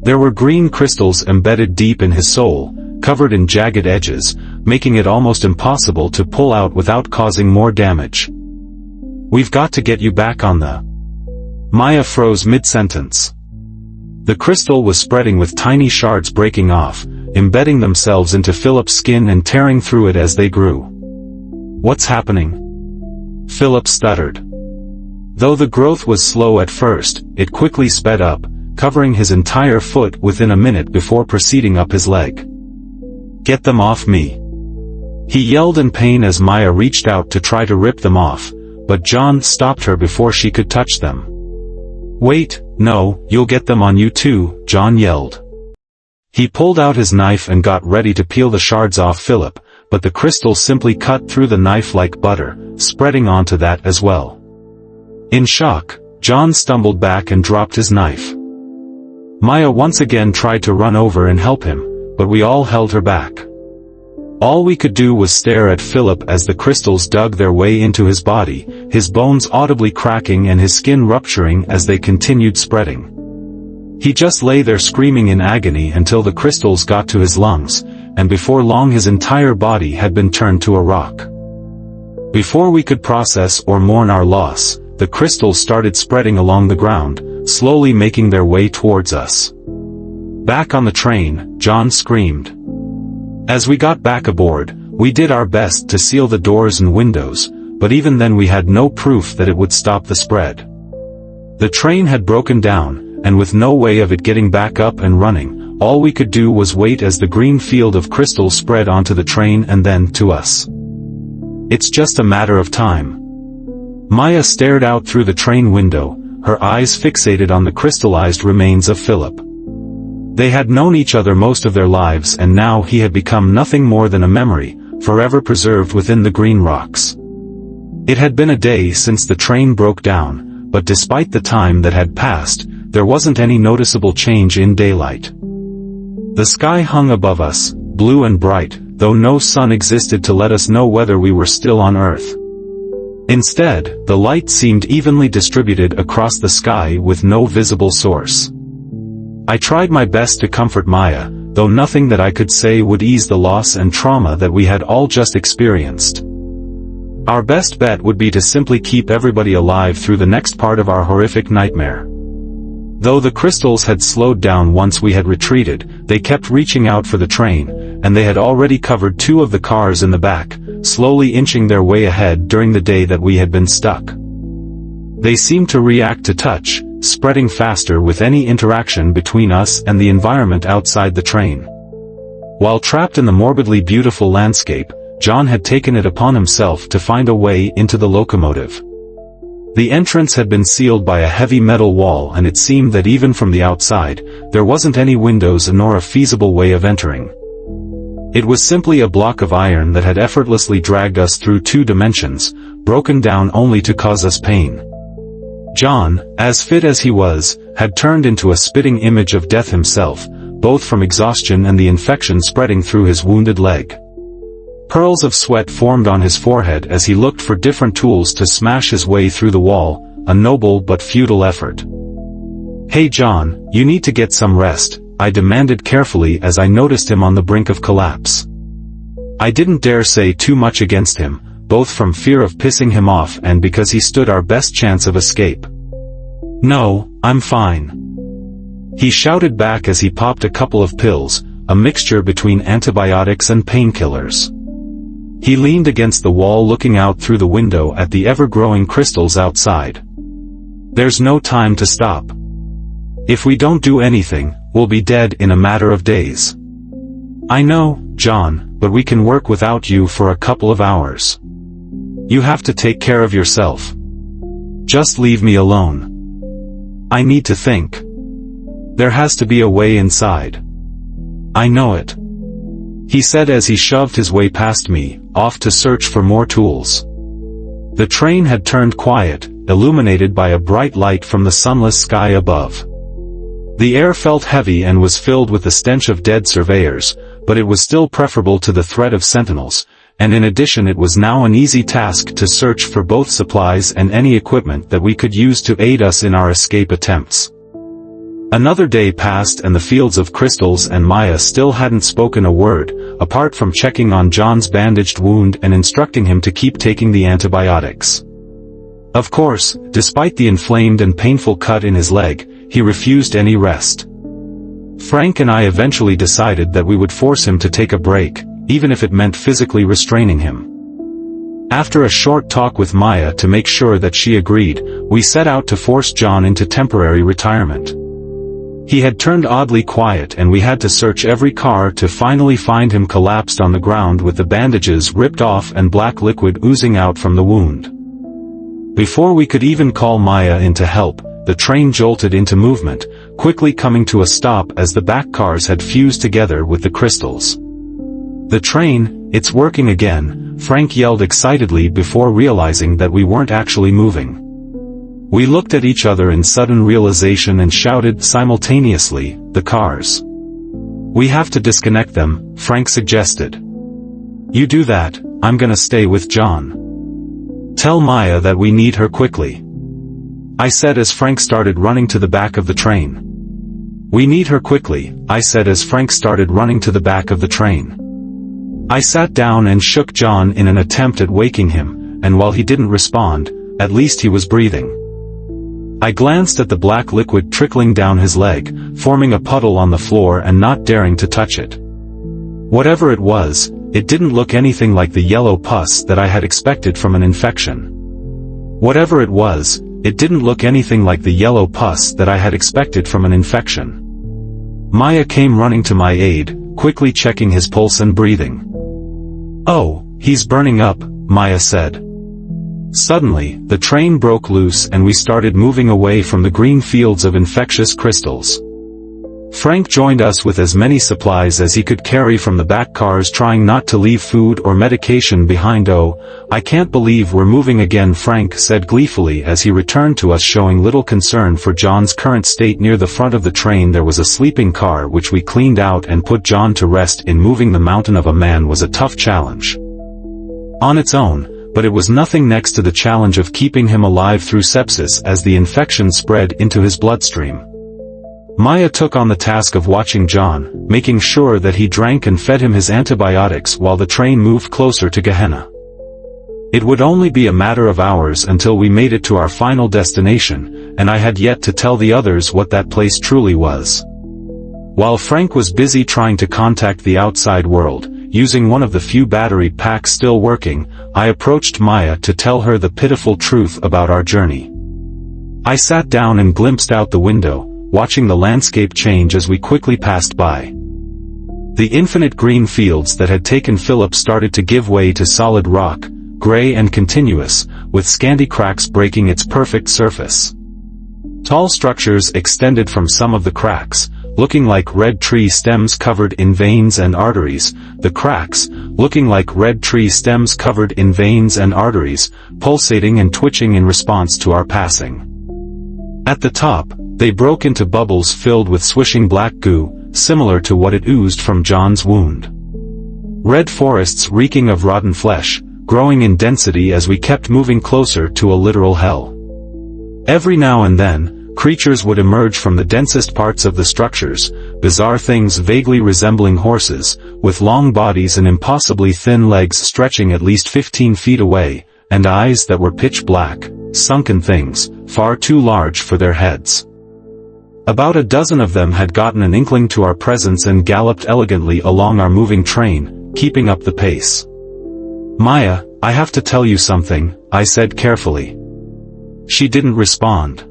There were green crystals embedded deep in his sole, covered in jagged edges, making it almost impossible to pull out without causing more damage. "We've got to get you back on the..." Maya froze mid-sentence. The crystal was spreading with tiny shards breaking off, embedding themselves into Philip's skin and tearing through it as they grew. "What's happening?" Philip stuttered. Though the growth was slow at first, it quickly sped up, covering his entire foot within a minute before proceeding up his leg. "Get them off me!" he yelled in pain as Maya reached out to try to rip them off, but John stopped her before she could touch them. "Wait, no, you'll get them on you too," John yelled. He pulled out his knife and got ready to peel the shards off Philip, but the crystal simply cut through the knife like butter, spreading onto that as well. In shock, John stumbled back and dropped his knife. Maya once again tried to run over and help him, but we all held her back. All we could do was stare at Philip as the crystals dug their way into his body, his bones audibly cracking and his skin rupturing as they continued spreading. He just lay there screaming in agony until the crystals got to his lungs, and before long his entire body had been turned to a rock. Before we could process or mourn our loss, the crystals started spreading along the ground, slowly making their way towards us. "Back on the train," John screamed. As we got back aboard, we did our best to seal the doors and windows, but even then we had no proof that it would stop the spread. The train had broken down, and with no way of it getting back up and running, all we could do was wait as the green field of crystals spread onto the train and then to us. "It's just a matter of time." Maya stared out through the train window, her eyes fixated on the crystallized remains of Philip. They had known each other most of their lives, and now he had become nothing more than a memory, forever preserved within the green rocks. It had been a day since the train broke down, but despite the time that had passed, there wasn't any noticeable change in daylight. The sky hung above us, blue and bright, though no sun existed to let us know whether we were still on Earth. Instead, the light seemed evenly distributed across the sky with no visible source. I tried my best to comfort Maya, though nothing that I could say would ease the loss and trauma that we had all just experienced. Our best bet would be to simply keep everybody alive through the next part of our horrific nightmare. Though the crystals had slowed down once we had retreated, they kept reaching out for the train, and they had already covered 2 of the cars in the back, slowly inching their way ahead during the day that we had been stuck. They seemed to react to touch, spreading faster with any interaction between us and the environment outside the train. While trapped in the morbidly beautiful landscape, John had taken it upon himself to find a way into the locomotive. The entrance had been sealed by a heavy metal wall, and it seemed that even from the outside, there wasn't any windows nor a feasible way of entering. It was simply a block of iron that had effortlessly dragged us through 2 dimensions, broken down only to cause us pain. John, as fit as he was, had turned into a spitting image of death himself, both from exhaustion and the infection spreading through his wounded leg. Pearls of sweat formed on his forehead as he looked for different tools to smash his way through the wall, a noble but futile effort. "Hey John, you need to get some rest," I demanded carefully as I noticed him on the brink of collapse. I didn't dare say too much against him, both from fear of pissing him off and because he stood our best chance of escape. "No, I'm fine," he shouted back as he popped a couple of pills, a mixture between antibiotics and painkillers. He leaned against the wall looking out through the window at the ever-growing crystals outside. "There's no time to stop. If we don't do anything, we'll be dead in a matter of days." I know, John, but we can work without you for a couple of hours. You have to take care of yourself. Just leave me alone. I need to think. There has to be a way inside. I know it. He said as he shoved his way past me, off to search for more tools. The train had turned quiet, illuminated by a bright light from the sunless sky above. The air felt heavy and was filled with the stench of dead surveyors, but it was still preferable to the threat of sentinels, and in addition it was now an easy task to search for both supplies and any equipment that we could use to aid us in our escape attempts. Another day passed and the fields of crystals and Maya still hadn't spoken a word, apart from checking on John's bandaged wound and instructing him to keep taking the antibiotics. Of course, despite the inflamed and painful cut in his leg, he refused any rest. Frank and I eventually decided that we would force him to take a break, even if it meant physically restraining him. After a short talk with Maya to make sure that she agreed, we set out to force John into temporary retirement. He had turned oddly quiet and we had to search every car to finally find him collapsed on the ground with the bandages ripped off and black liquid oozing out from the wound. Before we could even call Maya in to help, the train jolted into movement, quickly coming to a stop as the back cars had fused together with the crystals. The train, it's working again, Frank yelled excitedly before realizing that we weren't actually moving. We looked at each other in sudden realization and shouted simultaneously, "The cars. We have to disconnect them," Frank suggested. "You do that, I'm gonna stay with John. Tell Maya that we need her quickly," I said as Frank started running to the back of the train. "We need her quickly," I said as Frank started running to the back of the train. I sat down and shook John in an attempt at waking him, and while he didn't respond, at least he was breathing. I glanced at the black liquid trickling down his leg, forming a puddle on the floor and not daring to touch it. Whatever it was, it didn't look anything like the yellow pus that I had expected from an infection. Whatever it was, it didn't look anything like the yellow pus that I had expected from an infection. Maya came running to my aid, quickly checking his pulse and breathing. "Oh, he's burning up," Maya said. Suddenly, the train broke loose and we started moving away from the green fields of infectious crystals. Frank joined us with as many supplies as he could carry from the back cars, trying not to leave food or medication behind. "Oh, I can't believe we're moving again," Frank said gleefully as he returned to us, showing little concern for John's current state. Near the front of the train there was a sleeping car which we cleaned out and put John to rest in. Moving the mountain of a man was a tough challenge on its own, but it was nothing next to the challenge of keeping him alive through sepsis as the infection spread into his bloodstream. Maya took on the task of watching John, making sure that he drank and fed him his antibiotics while the train moved closer to Gehenna. It would only be a matter of hours until we made it to our final destination, and I had yet to tell the others what that place truly was. While Frank was busy trying to contact the outside world, using one of the few battery packs still working, I approached Maya to tell her the pitiful truth about our journey. I sat down and glimpsed out the window, watching the landscape change as we quickly passed by. The infinite green fields that had taken Philip started to give way to solid rock, gray and continuous, with scanty cracks breaking its perfect surface. Tall structures extended from some of the cracks, looking like red tree stems covered in veins and arteries, the cracks, looking like red tree stems covered in veins and arteries, pulsating and twitching in response to our passing. At the top, they broke into bubbles filled with swishing black goo, similar to what it oozed from John's wound. Red forests reeking of rotten flesh, growing in density as we kept moving closer to a literal hell. Every now and then, creatures would emerge from the densest parts of the structures, bizarre things vaguely resembling horses, with long bodies and impossibly thin legs stretching at least 15 feet away, and eyes that were pitch black, sunken things, far too large for their heads. About a dozen of them had gotten an inkling to our presence and galloped elegantly along our moving train, keeping up the pace. "Maya, I have to tell you something," I said carefully. She didn't respond.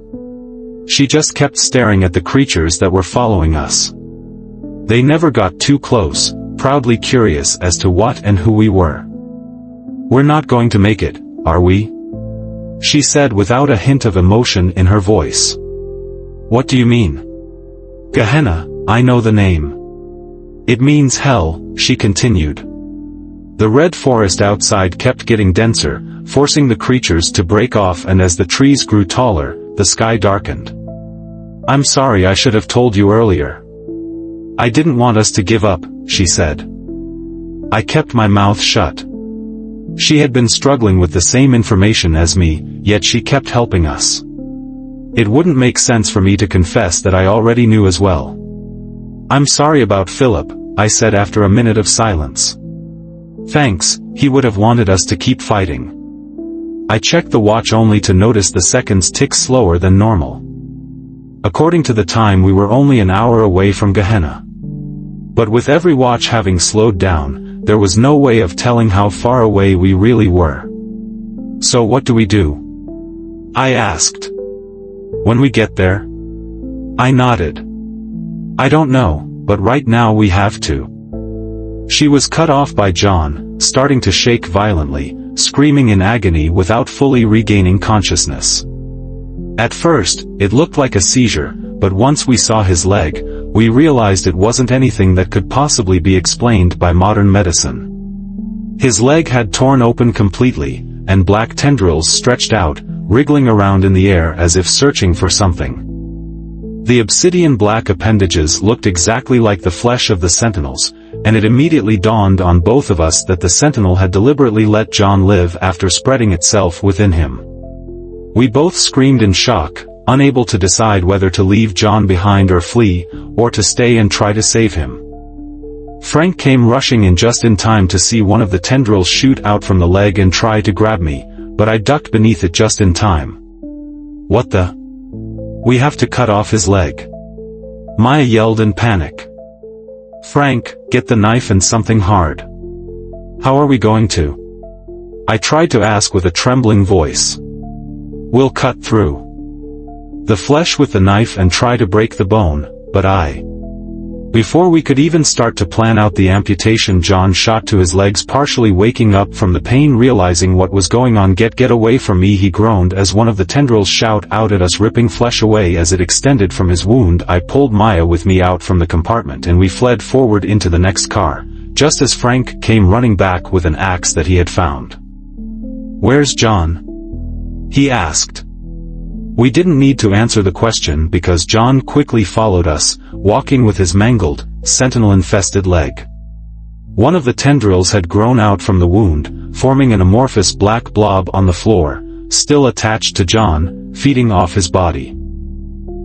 She just kept staring at the creatures that were following us. They never got too close, proudly curious as to what and who we were. "We're not going to make it, are we?" she said without a hint of emotion in her voice. "What do you mean?" "Gehenna, I know the name. It means hell," she continued. The red forest outside kept getting denser, forcing the creatures to break off, and as the trees grew taller, the sky darkened. "I'm sorry, I should have told you earlier. I didn't want us to give up," she said. I kept my mouth shut. She had been struggling with the same information as me, yet she kept helping us. It wouldn't make sense for me to confess that I already knew as well. "I'm sorry about Philip," I said after a minute of silence. "Thanks, he would have wanted us to keep fighting." I checked the watch only to notice the seconds tick slower than normal. According to the time, we were only an hour away from Gehenna. But with every watch having slowed down, there was no way of telling how far away we really were. "So what do we do?" I asked. "When we get there?" I nodded. "I don't know, but right now we have to." She was cut off by John, starting to shake violently, screaming in agony without fully regaining consciousness. At first, it looked like a seizure, but once we saw his leg, we realized it wasn't anything that could possibly be explained by modern medicine. His leg had torn open completely, and black tendrils stretched out, wriggling around in the air as if searching for something. The obsidian black appendages looked exactly like the flesh of the sentinels, and it immediately dawned on both of us that the sentinel had deliberately let John live after spreading itself within him. We both screamed in shock, unable to decide whether to leave John behind or flee, or to stay and try to save him. Frank came rushing in just in time to see one of the tendrils shoot out from the leg and try to grab me, but I ducked beneath it just in time. "What the? We have to cut off his leg!" Maya yelled in panic. "Frank, get the knife and something hard." "How are we going to?" I tried to ask with a trembling voice. "We'll cut through the flesh with the knife and try to break the bone, but Before we could even start to plan out the amputation, John shot to his legs, partially waking up from the pain, realizing what was going on. Get away from me," he groaned as one of the tendrils shot out at us, ripping flesh away as it extended from his wound. I pulled Maya with me out from the compartment and we fled forward into the next car, just as Frank came running back with an axe that he had found. "Where's John?" he asked. We didn't need to answer the question because John quickly followed us, walking with his mangled, sentinel-infested leg. One of the tendrils had grown out from the wound, forming an amorphous black blob on the floor, still attached to John, feeding off his body.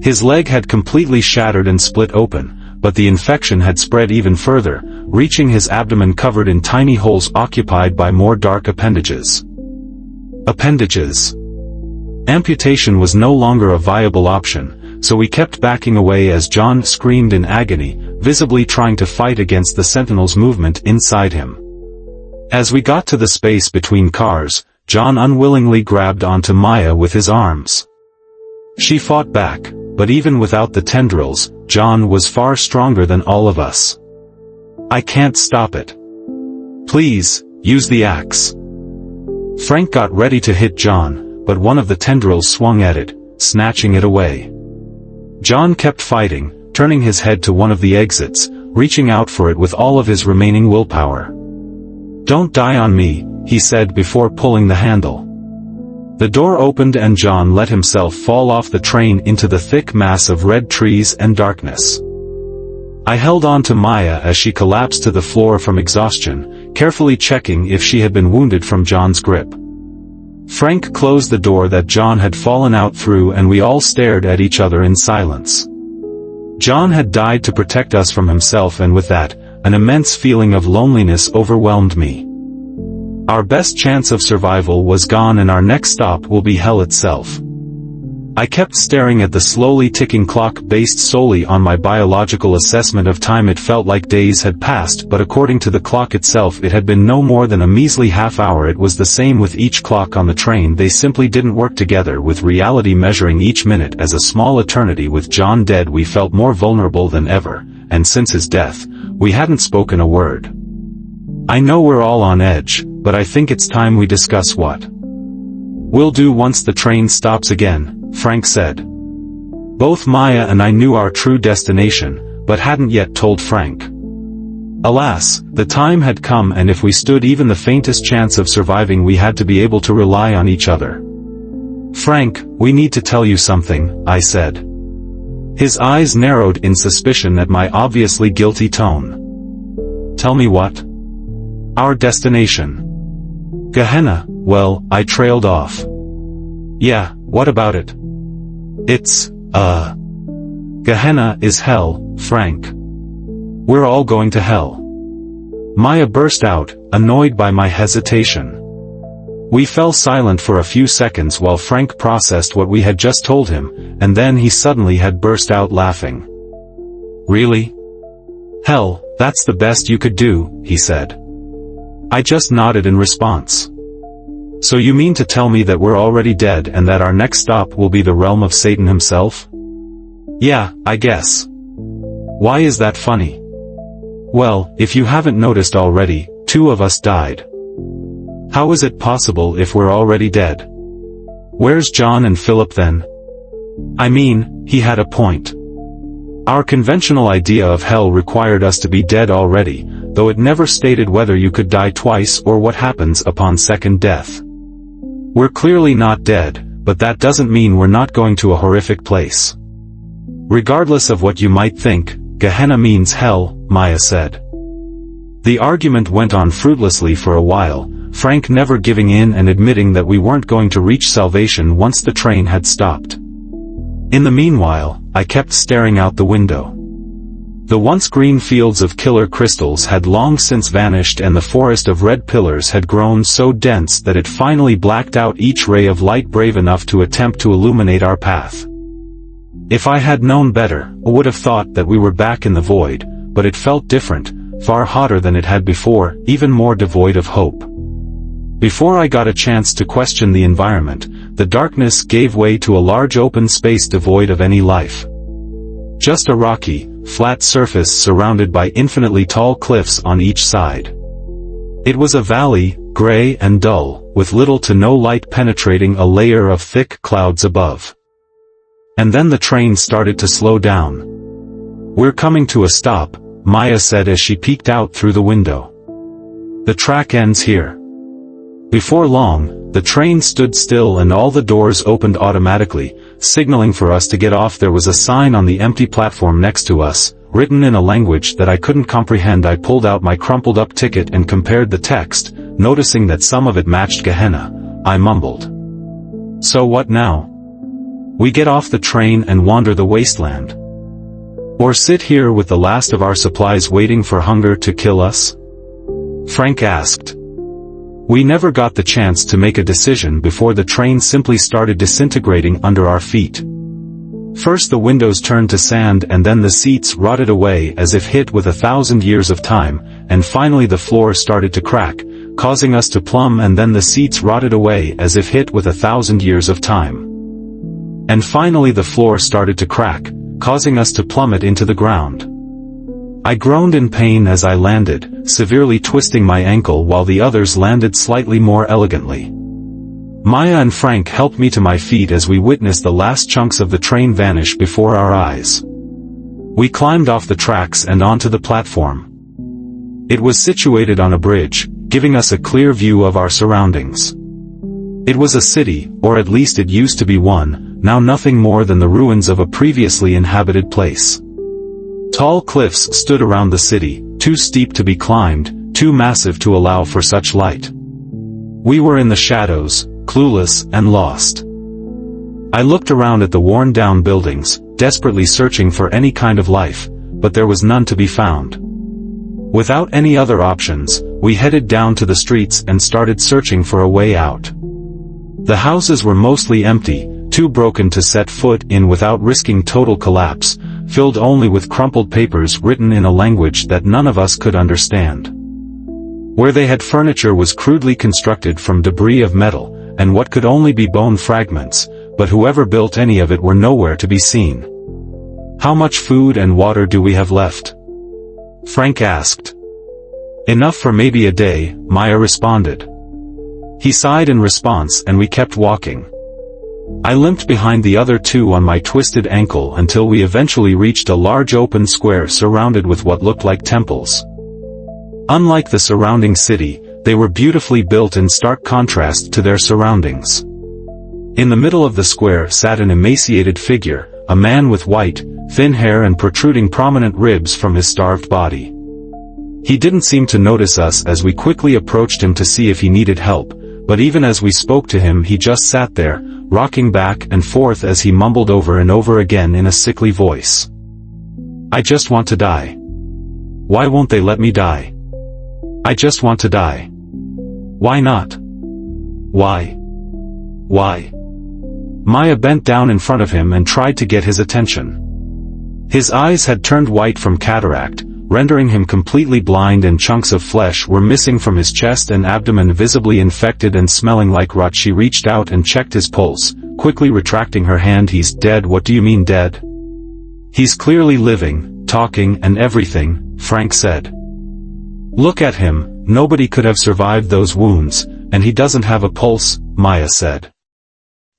His leg had completely shattered and split open, but the infection had spread even further, reaching his abdomen covered in tiny holes occupied by more dark appendages. Amputation was no longer a viable option, so we kept backing away as John screamed in agony, visibly trying to fight against the sentinel's movement inside him. As we got to the space between cars, John unwillingly grabbed onto Maya with his arms. She fought back, but even without the tendrils, John was far stronger than all of us. "I can't stop it. Please, use the axe." Frank got ready to hit John, but one of the tendrils swung at it, snatching it away. John kept fighting, turning his head to one of the exits, reaching out for it with all of his remaining willpower. "Don't die on me," he said before pulling the handle. The door opened and John let himself fall off the train into the thick mass of red trees and darkness. I held on to Maya as she collapsed to the floor from exhaustion, carefully checking if she had been wounded from John's grip. Frank closed the door that John had fallen out through and we all stared at each other in silence. John had died to protect us from himself, and with that, an immense feeling of loneliness overwhelmed me. Our best chance of survival was gone and our next stop will be hell itself. I kept staring at the slowly ticking clock based solely on my biological assessment of time. It felt like days had passed, but according to the clock itself it had been no more than a measly half hour. It was the same with each clock on the train. They simply didn't work together, with reality measuring each minute as a small eternity. With John dead we felt more vulnerable than ever, and since his death, We hadn't spoken a word. "I know we're all on edge, but I think it's time we discuss what we'll do once the train stops again," Frank said. Both Maya and I knew our true destination, but hadn't yet told Frank. Alas, the time had come, and if we stood even the faintest chance of surviving, we had to be able to rely on each other. "Frank, we need to tell you something," I said. His eyes narrowed in suspicion at my obviously guilty tone. "Tell me what?" "Our destination. Gehenna." "Well," I trailed off. "Yeah, what about it?" "It's, Gehenna is hell, Frank. We're all going to hell." Maya burst out, annoyed by my hesitation. We fell silent for a few seconds while Frank processed what we had just told him, and then he suddenly had burst out laughing. "Really? Hell, that's the best you could do," he said. I just nodded in response. "So you mean to tell me that we're already dead and that our next stop will be the realm of Satan himself?" "Yeah, I guess." "Why is that funny?" "Well, if you haven't noticed already, 2 of us died." "How is it possible if we're already dead? Where's John and Philip then?" I mean, he had a point. Our conventional idea of hell required us to be dead already, though it never stated whether you could die twice or what happens upon second death. We're clearly not dead, but that doesn't mean we're not going to a horrific place. "Regardless of what you might think, Gehenna means hell," Maya said. The argument went on fruitlessly for a while, Frank never giving in and admitting that we weren't going to reach salvation once the train had stopped. In the meanwhile, I kept staring out the window. The once green fields of killer crystals had long since vanished, and the forest of red pillars had grown so dense that it finally blacked out each ray of light brave enough to attempt to illuminate our path. If I had known better, I would have thought that we were back in the void, but it felt different, far hotter than it had before, even more devoid of hope. Before I got a chance to question the environment, the darkness gave way to a large open space devoid of any life. Just a rocky, flat surface surrounded by infinitely tall cliffs on each side. It was a valley, gray and dull, with little to no light penetrating a layer of thick clouds above. And then the train started to slow down. "We're coming to a stop," Maya said as she peeked out through the window. "The track ends here." Before long, the train stood still and all the doors opened automatically, signaling for us to get off. There was a sign on the empty platform next to us, written in a language that I couldn't comprehend. I pulled out my crumpled up ticket and compared the text, noticing that some of it matched Gehenna. I mumbled. "So what now? We get off the train and wander the wasteland? Or sit here with the last of our supplies waiting for hunger to kill us?" Frank asked. We never got the chance to make a decision before the train simply started disintegrating under our feet. First the windows turned to sand, and then the seats rotted away as if hit with 1,000 years of time, and finally the floor started to crack, causing us to plumb, and then the seats rotted away as if hit with 1,000 years of time. And finally the floor started to crack, causing us to plummet into the ground. I groaned in pain as I landed, severely twisting my ankle while the others landed slightly more elegantly. Maya and Frank helped me to my feet as we witnessed the last chunks of the train vanish before our eyes. We climbed off the tracks and onto the platform. It was situated on a bridge, giving us a clear view of our surroundings. It was a city, or at least it used to be one, now nothing more than the ruins of a previously inhabited place. Tall cliffs stood around the city, too steep to be climbed, too massive to allow for such light. We were in the shadows, clueless and lost. I looked around at the worn-down buildings, desperately searching for any kind of life, but there was none to be found. Without any other options, we headed down to the streets and started searching for a way out. The houses were mostly empty, too broken to set foot in without risking total collapse, filled only with crumpled papers written in a language that none of us could understand. Where they had furniture was crudely constructed from debris of metal, and what could only be bone fragments, but whoever built any of it were nowhere to be seen. "How much food and water do we have left?" Frank asked. Enough for maybe a day, Maya responded. He sighed in response and we kept walking. I limped behind the other two on my twisted ankle until we eventually reached a large open square surrounded with what looked like temples. Unlike the surrounding city, they were beautifully built in stark contrast to their surroundings. In the middle of the square sat an emaciated figure, a man with white, thin hair and protruding prominent ribs from his starved body. He didn't seem to notice us as we quickly approached him to see if he needed help, but even as we spoke to him he just sat there, rocking back and forth as he mumbled over and over again in a sickly voice. I just want to die. Why won't they let me die? I just want to die. Why not? Why? Why? Maya bent down in front of him and tried to get his attention. His eyes had turned white from cataract, rendering him completely blind, and chunks of flesh were missing from his chest and abdomen, visibly infected and smelling like rot. She reached out and checked his pulse, quickly retracting her hand. He's dead. What do you mean dead? He's clearly living, talking and everything, Frank said. Look at him, nobody could have survived those wounds, and he doesn't have a pulse, Maya said.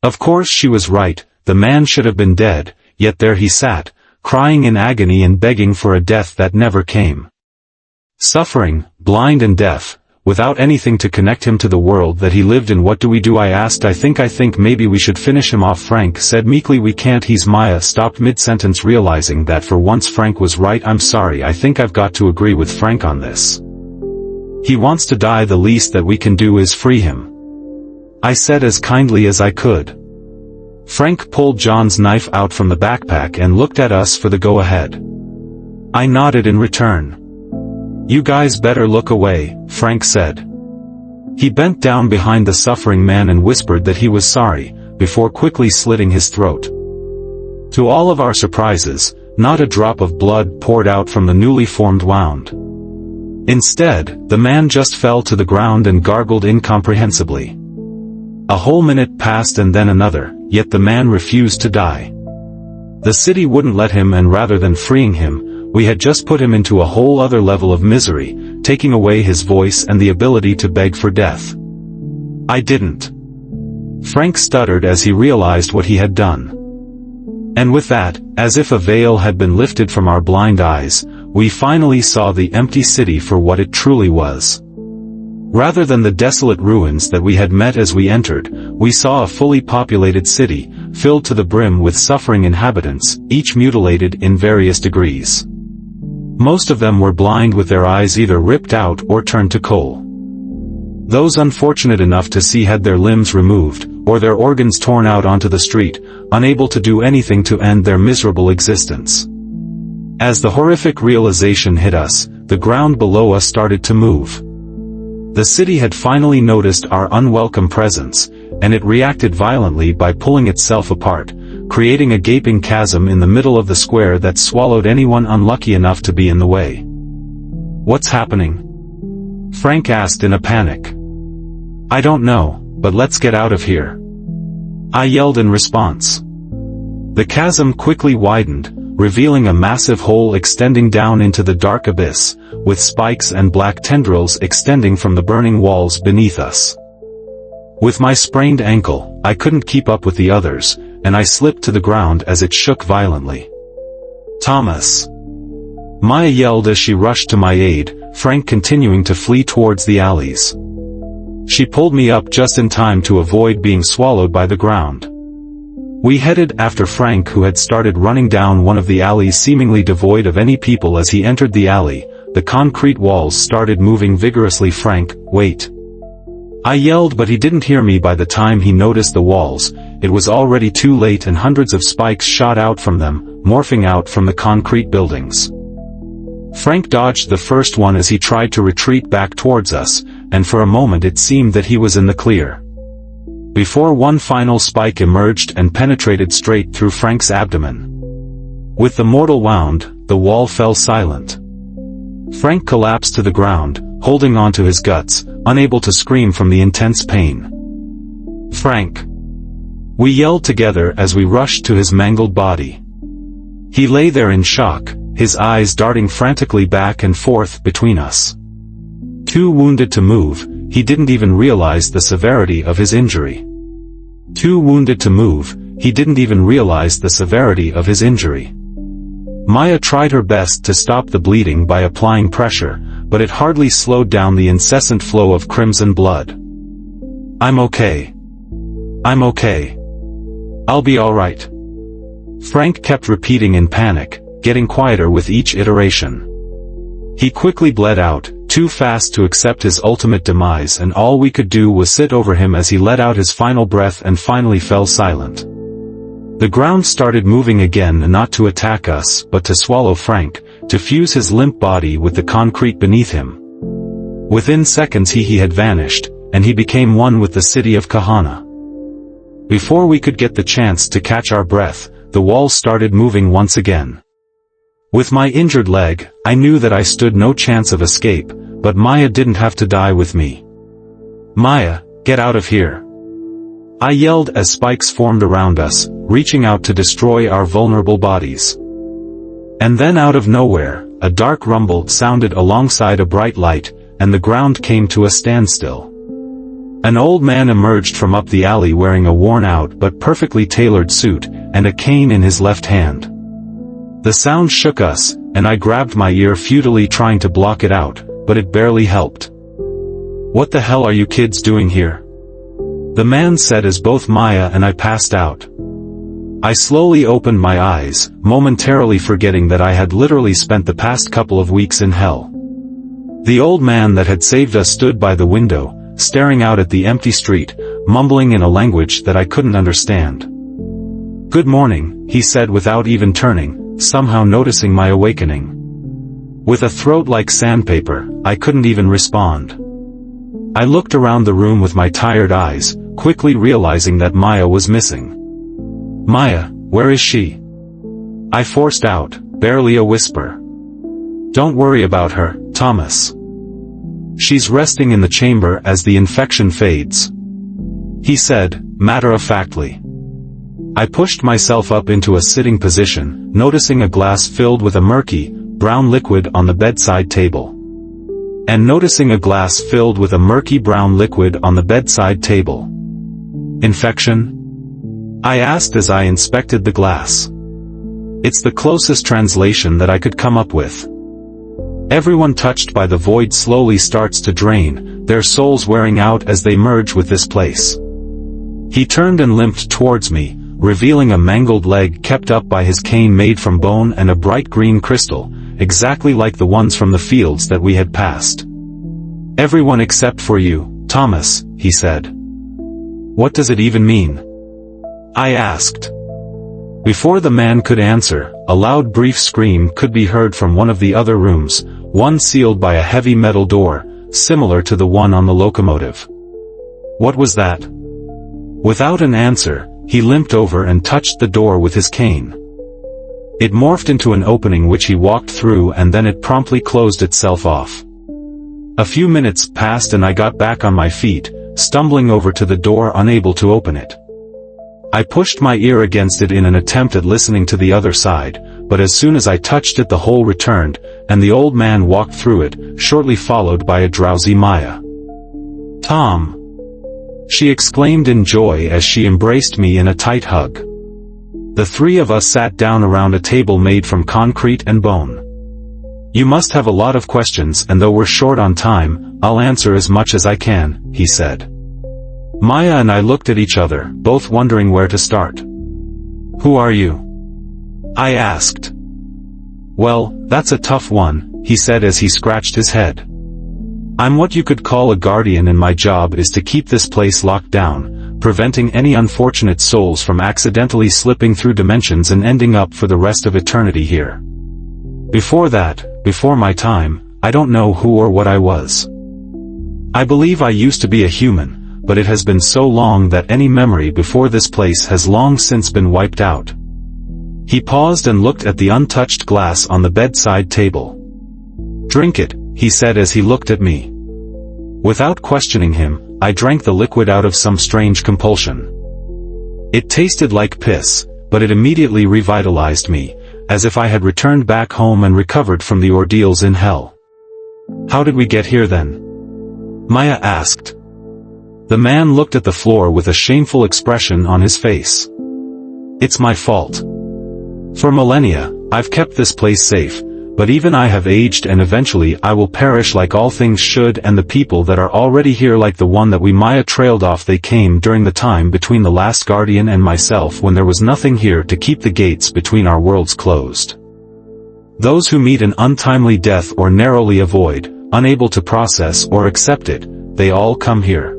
Of course she was right, the man should have been dead, yet there he sat, crying in agony and begging for a death that never came. Suffering, blind and deaf, without anything to connect him to the world that he lived in. What do we do? I asked. I think maybe we should finish him off, Frank said meekly. We can't. He's Maya stopped mid-sentence, realizing that for once Frank was right. I'm sorry, I think I've got to agree with Frank on this. He wants to die. The least that we can do is free him, I said as kindly as I could. Frank pulled John's knife out from the backpack and looked at us for the go-ahead. I nodded in return. You guys better look away, Frank said. He bent down behind the suffering man and whispered that he was sorry, before quickly slitting his throat. To all of our surprises, not a drop of blood poured out from the newly formed wound. Instead, the man just fell to the ground and gargled incomprehensibly. A whole minute passed and then another, yet the man refused to die. The city wouldn't let him, and rather than freeing him, we had just put him into a whole other level of misery, taking away his voice and the ability to beg for death. I didn't. Frank stuttered as he realized what he had done. And with that, as if a veil had been lifted from our blind eyes, we finally saw the empty city for what it truly was. Rather than the desolate ruins that we had met as we entered, we saw a fully populated city, filled to the brim with suffering inhabitants, each mutilated in various degrees. Most of them were blind, with their eyes either ripped out or turned to coal. Those unfortunate enough to see had their limbs removed, or their organs torn out onto the street, unable to do anything to end their miserable existence. As the horrific realization hit us, the ground below us started to move. The city had finally noticed our unwelcome presence, and it reacted violently by pulling itself apart, creating a gaping chasm in the middle of the square that swallowed anyone unlucky enough to be in the way. What's happening? Frank asked in a panic. I don't know, but let's get out of here, I yelled in response. The chasm quickly widened, revealing a massive hole extending down into the dark abyss, with spikes and black tendrils extending from the burning walls beneath us. With my sprained ankle, I couldn't keep up with the others, and I slipped to the ground as it shook violently. Thomas! Maya yelled as she rushed to my aid, Frank continuing to flee towards the alleys. She pulled me up just in time to avoid being swallowed by the ground. We headed after Frank, who had started running down one of the alleys seemingly devoid of any people. As he entered the alley, the concrete walls started moving vigorously. Frank, wait! I yelled, but he didn't hear me. By the time he noticed the walls, it was already too late, and hundreds of spikes shot out from them, morphing out from the concrete buildings. Frank dodged the first one as he tried to retreat back towards us, and for a moment it seemed that he was in the clear. Before one final spike emerged and penetrated straight through Frank's abdomen. With the mortal wound, the wall fell silent. Frank collapsed to the ground, holding onto his guts, unable to scream from the intense pain. Frank! We yelled together as we rushed to his mangled body. He lay there in shock, his eyes darting frantically back and forth between us. Too wounded to move, he didn't even realize the severity of his injury. Too wounded to move, he didn't even realize the severity of his injury. Maya tried her best to stop the bleeding by applying pressure, but it hardly slowed down the incessant flow of crimson blood. "I'm okay. I'm okay. I'll be all right." Frank kept repeating in panic, getting quieter with each iteration. He quickly bled out, too fast to accept his ultimate demise, and all we could do was sit over him as he let out his final breath and finally fell silent. The ground started moving again, not to attack us, but to swallow Frank, to fuse his limp body with the concrete beneath him. Within seconds he had vanished, and he became one with the city of Kahana. Before we could get the chance to catch our breath, the walls started moving once again. With my injured leg, I knew that I stood no chance of escape, but Maya didn't have to die with me. "Maya, get out of here!" I yelled as spikes formed around us, reaching out to destroy our vulnerable bodies. And then out of nowhere, a dark rumble sounded alongside a bright light, and the ground came to a standstill. An old man emerged from up the alley wearing a worn-out but perfectly tailored suit, and a cane in his left hand. The sound shook us, and I grabbed my ear futilely trying to block it out, but it barely helped. "What the hell are you kids doing here?" the man said as both Maya and I passed out. I slowly opened my eyes, momentarily forgetting that I had literally spent the past couple of weeks in hell. The old man that had saved us stood by the window, staring out at the empty street, mumbling in a language that I couldn't understand. "Good morning," he said without even turning, somehow noticing my awakening. With a throat like sandpaper, I couldn't even respond. I looked around the room with my tired eyes, quickly realizing that Maya was missing. "Maya, where is she?" I forced out, barely a whisper. "Don't worry about her, Thomas. She's resting in the chamber as the infection fades," he said, matter-of-factly. I pushed myself up into a sitting position, noticing a glass filled with a murky, brown liquid on the bedside table. And noticing a glass filled with a murky brown liquid on the bedside table. "Infection?" I asked as I inspected the glass. It's the closest translation that I could come up with. Everyone touched by the void slowly starts to drain, their souls wearing out as they merge with this place. He turned and limped towards me, revealing a mangled leg kept up by his cane made from bone and a bright green crystal, exactly like the ones from the fields that we had passed. "Everyone except for you, Thomas," he said. "What does it even mean?" I asked. Before the man could answer, a loud brief scream could be heard from one of the other rooms, one sealed by a heavy metal door, similar to the one on the locomotive. "What was that?" Without an answer, he limped over and touched the door with his cane. It morphed into an opening which he walked through, and then it promptly closed itself off. A few minutes passed and I got back on my feet, stumbling over to the door unable to open it. I pushed my ear against it in an attempt at listening to the other side, but as soon as I touched it the hole returned, and the old man walked through it, shortly followed by a drowsy Maya. "Tom!" she exclaimed in joy as she embraced me in a tight hug. The three of us sat down around a table made from concrete and bone. "You must have a lot of questions, and though we're short on time, I'll answer as much as I can," he said. Maya and I looked at each other, both wondering where to start. "Who are you?" I asked. "Well, that's a tough one," he said as he scratched his head. "I'm what you could call a guardian, and my job is to keep this place locked down, preventing any unfortunate souls from accidentally slipping through dimensions and ending up for the rest of eternity here. Before that, before my time, I don't know who or what I was. I believe I used to be a human, but it has been so long that any memory before this place has long since been wiped out." He paused and looked at the untouched glass on the bedside table. "Drink it," he said as he looked at me. Without questioning him, I drank the liquid out of some strange compulsion. It tasted like piss, but it immediately revitalized me, as if I had returned back home and recovered from the ordeals in hell. "How did we get here then?" Maya asked. The man looked at the floor with a shameful expression on his face. "It's my fault. For millennia, I've kept this place safe, but even I have aged and eventually I will perish like all things should, and the people that are already here like the one that we Maya trailed off, they came during the time between the last guardian and myself when there was nothing here to keep the gates between our worlds closed. Those who meet an untimely death or narrowly avoid, unable to process or accept it, they all come here.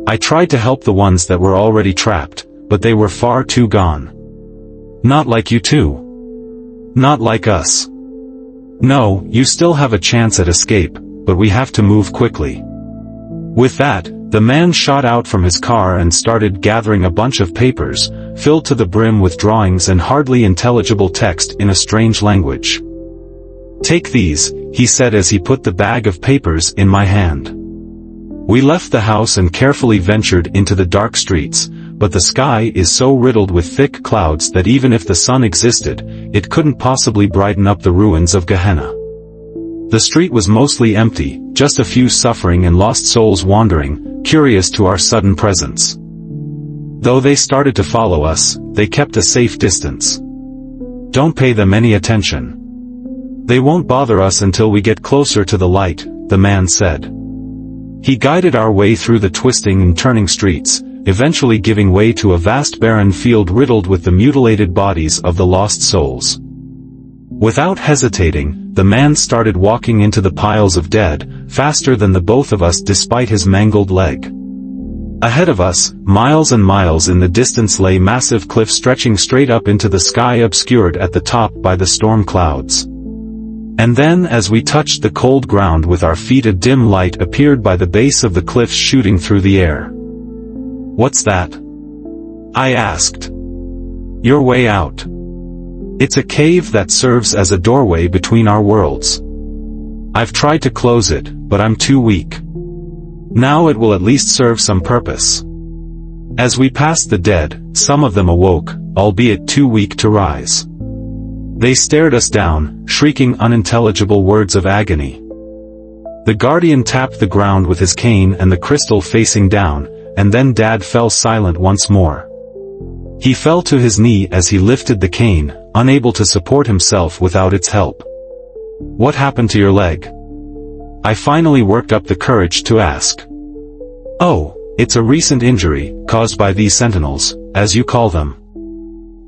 I tried to help the ones that were already trapped, but they were far too gone. Not like you two. Not like us. No, you still have a chance at escape, but we have to move quickly." With that, the man shot out from his car and started gathering a bunch of papers, filled to the brim with drawings and hardly intelligible text in a strange language. "Take these," he said as he put the bag of papers in my hand. We left the house and carefully ventured into the dark streets, but the sky is so riddled with thick clouds that even if the sun existed, it couldn't possibly brighten up the ruins of Gehenna. The street was mostly empty, just a few suffering and lost souls wandering, curious to our sudden presence. Though they started to follow us, they kept a safe distance. "Don't pay them any attention. They won't bother us until we get closer to the light," the man said. He guided our way through the twisting and turning streets, eventually giving way to a vast barren field riddled with the mutilated bodies of the lost souls. Without hesitating, the man started walking into the piles of dead, faster than the both of us despite his mangled leg. Ahead of us, miles and miles in the distance, lay massive cliffs stretching straight up into the sky, obscured at the top by the storm clouds. And then as we touched the cold ground with our feet, a dim light appeared by the base of the cliffs, shooting through the air. "What's that?" I asked. "Your way out. It's a cave that serves as a doorway between our worlds. I've tried to close it, but I'm too weak. Now it will at least serve some purpose." As we passed the dead, some of them awoke, albeit too weak to rise. They stared us down, shrieking unintelligible words of agony. The guardian tapped the ground with his cane and the crystal facing down, and then Dad fell silent once more. He fell to his knee as he lifted the cane, unable to support himself without its help. "What happened to your leg?" I finally worked up the courage to ask. "Oh, it's a recent injury, caused by these sentinels, as you call them.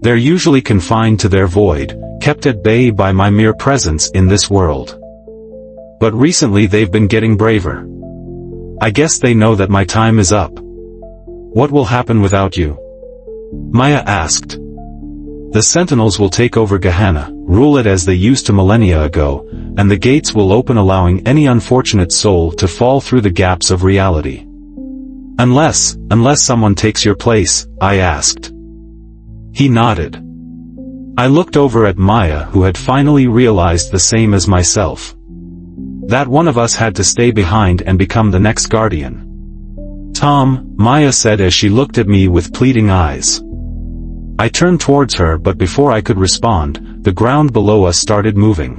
They're usually confined to their void, kept at bay by my mere presence in this world. But recently they've been getting braver. I guess they know that my time is up." "What will happen without you?" Maya asked. "The sentinels will take over Gehenna, rule it as they used to millennia ago, and the gates will open, allowing any unfortunate soul to fall through the gaps of reality." Unless someone takes your place," I asked. He nodded. I looked over at Maya, who had finally realized the same as myself. That one of us had to stay behind and become the next guardian. "Tom," Maya said as she looked at me with pleading eyes. I turned towards her, but before I could respond, the ground below us started moving.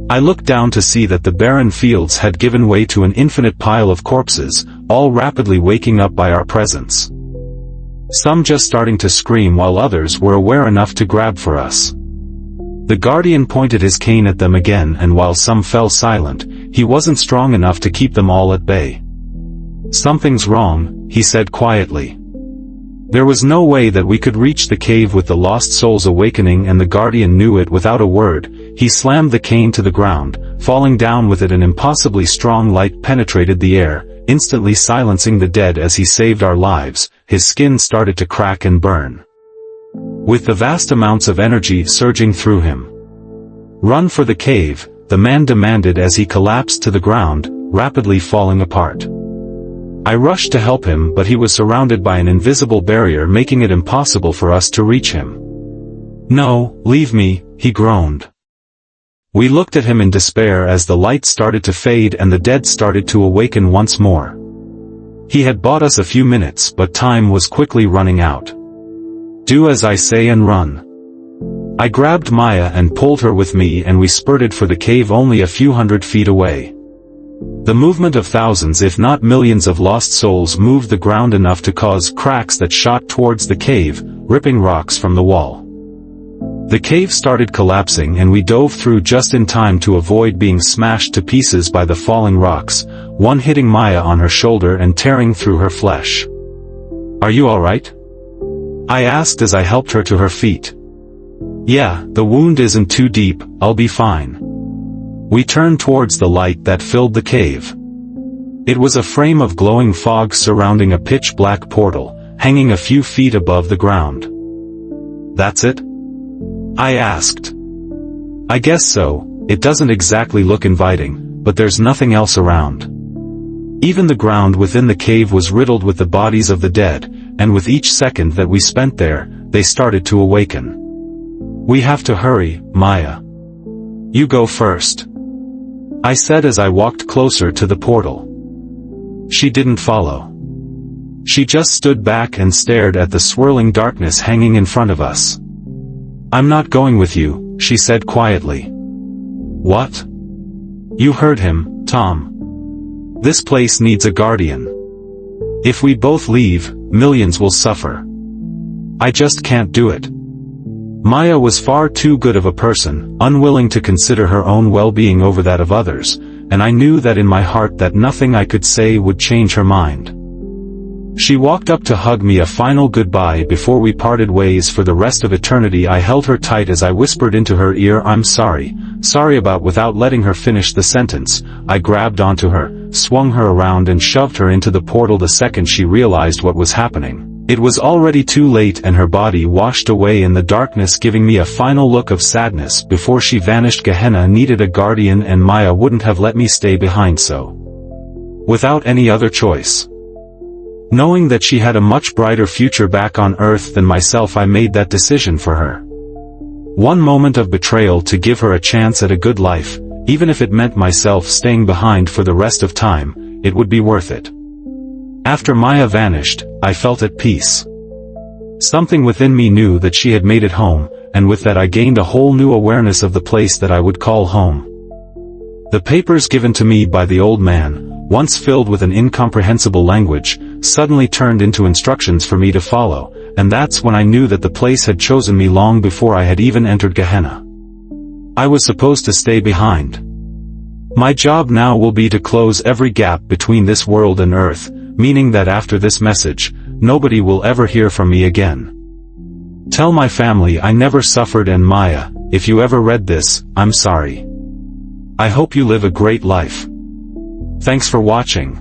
I looked down to see that the barren fields had given way to an infinite pile of corpses, all rapidly waking up by our presence. Some just starting to scream, while others were aware enough to grab for us. The guardian pointed his cane at them again, and while some fell silent, he wasn't strong enough to keep them all at bay. "Something's wrong," he said quietly. There was no way that we could reach the cave with the lost souls awakening, and the guardian knew it. Without a word, he slammed the cane to the ground, falling down with it. An impossibly strong light penetrated the air, instantly silencing the dead. As he saved our lives, his skin started to crack and burn, with the vast amounts of energy surging through him. "Run for the cave," the man demanded as he collapsed to the ground, rapidly falling apart. I rushed to help him, but he was surrounded by an invisible barrier, making it impossible for us to reach him. "No, leave me," he groaned. We looked at him in despair as the light started to fade and the dead started to awaken once more. He had bought us a few minutes, but time was quickly running out. "Do as I say and run." I grabbed Maya and pulled her with me, and we spurted for the cave only a few hundred feet away. The movement of thousands if not millions of lost souls moved the ground enough to cause cracks that shot towards the cave, ripping rocks from the wall. The cave started collapsing, and we dove through just in time to avoid being smashed to pieces by the falling rocks, one hitting Maya on her shoulder and tearing through her flesh. "Are you alright?" I asked as I helped her to her feet. "Yeah, the wound isn't too deep, I'll be fine." We turned towards the light that filled the cave. It was a frame of glowing fog surrounding a pitch-black portal, hanging a few feet above the ground. "That's it?" I asked. "I guess so. It doesn't exactly look inviting, but there's nothing else around." Even the ground within the cave was riddled with the bodies of the dead, and with each second that we spent there, they started to awaken. "We have to hurry, Maya. You go first," I said as I walked closer to the portal. She didn't follow. She just stood back and stared at the swirling darkness hanging in front of us. "I'm not going with you," she said quietly. "What?" "You heard him, Tom. This place needs a guardian. If we both leave, millions will suffer. I just can't do it." Maya was far too good of a person, unwilling to consider her own well-being over that of others, and I knew that in my heart that nothing I could say would change her mind. She walked up to hug me a final goodbye before we parted ways for the rest of eternity. I held her tight as I whispered into her ear, "I'm sorry about," without letting her finish the sentence. I grabbed onto her, swung her around and shoved her into the portal. The second she realized what was happening, it was already too late, and her body washed away in the darkness, giving me a final look of sadness before she vanished. Gehenna needed a guardian, and Maya wouldn't have let me stay behind, so without any other choice, knowing that she had a much brighter future back on Earth than myself, I made that decision for her. One moment of betrayal to give her a chance at a good life, even if it meant myself staying behind for the rest of time, it would be worth it. After Maya vanished, I felt at peace. Something within me knew that she had made it home, and with that I gained a whole new awareness of the place that I would call home. The papers given to me by the old man, once filled with an incomprehensible language, suddenly turned into instructions for me to follow, and that's when I knew that the place had chosen me long before I had even entered Gehenna. I was supposed to stay behind. My job now will be to close every gap between this world and Earth, meaning that after this message, nobody will ever hear from me again. Tell my family I never suffered, and Maya, if you ever read this, I'm sorry. I hope you live a great life. Thanks for watching.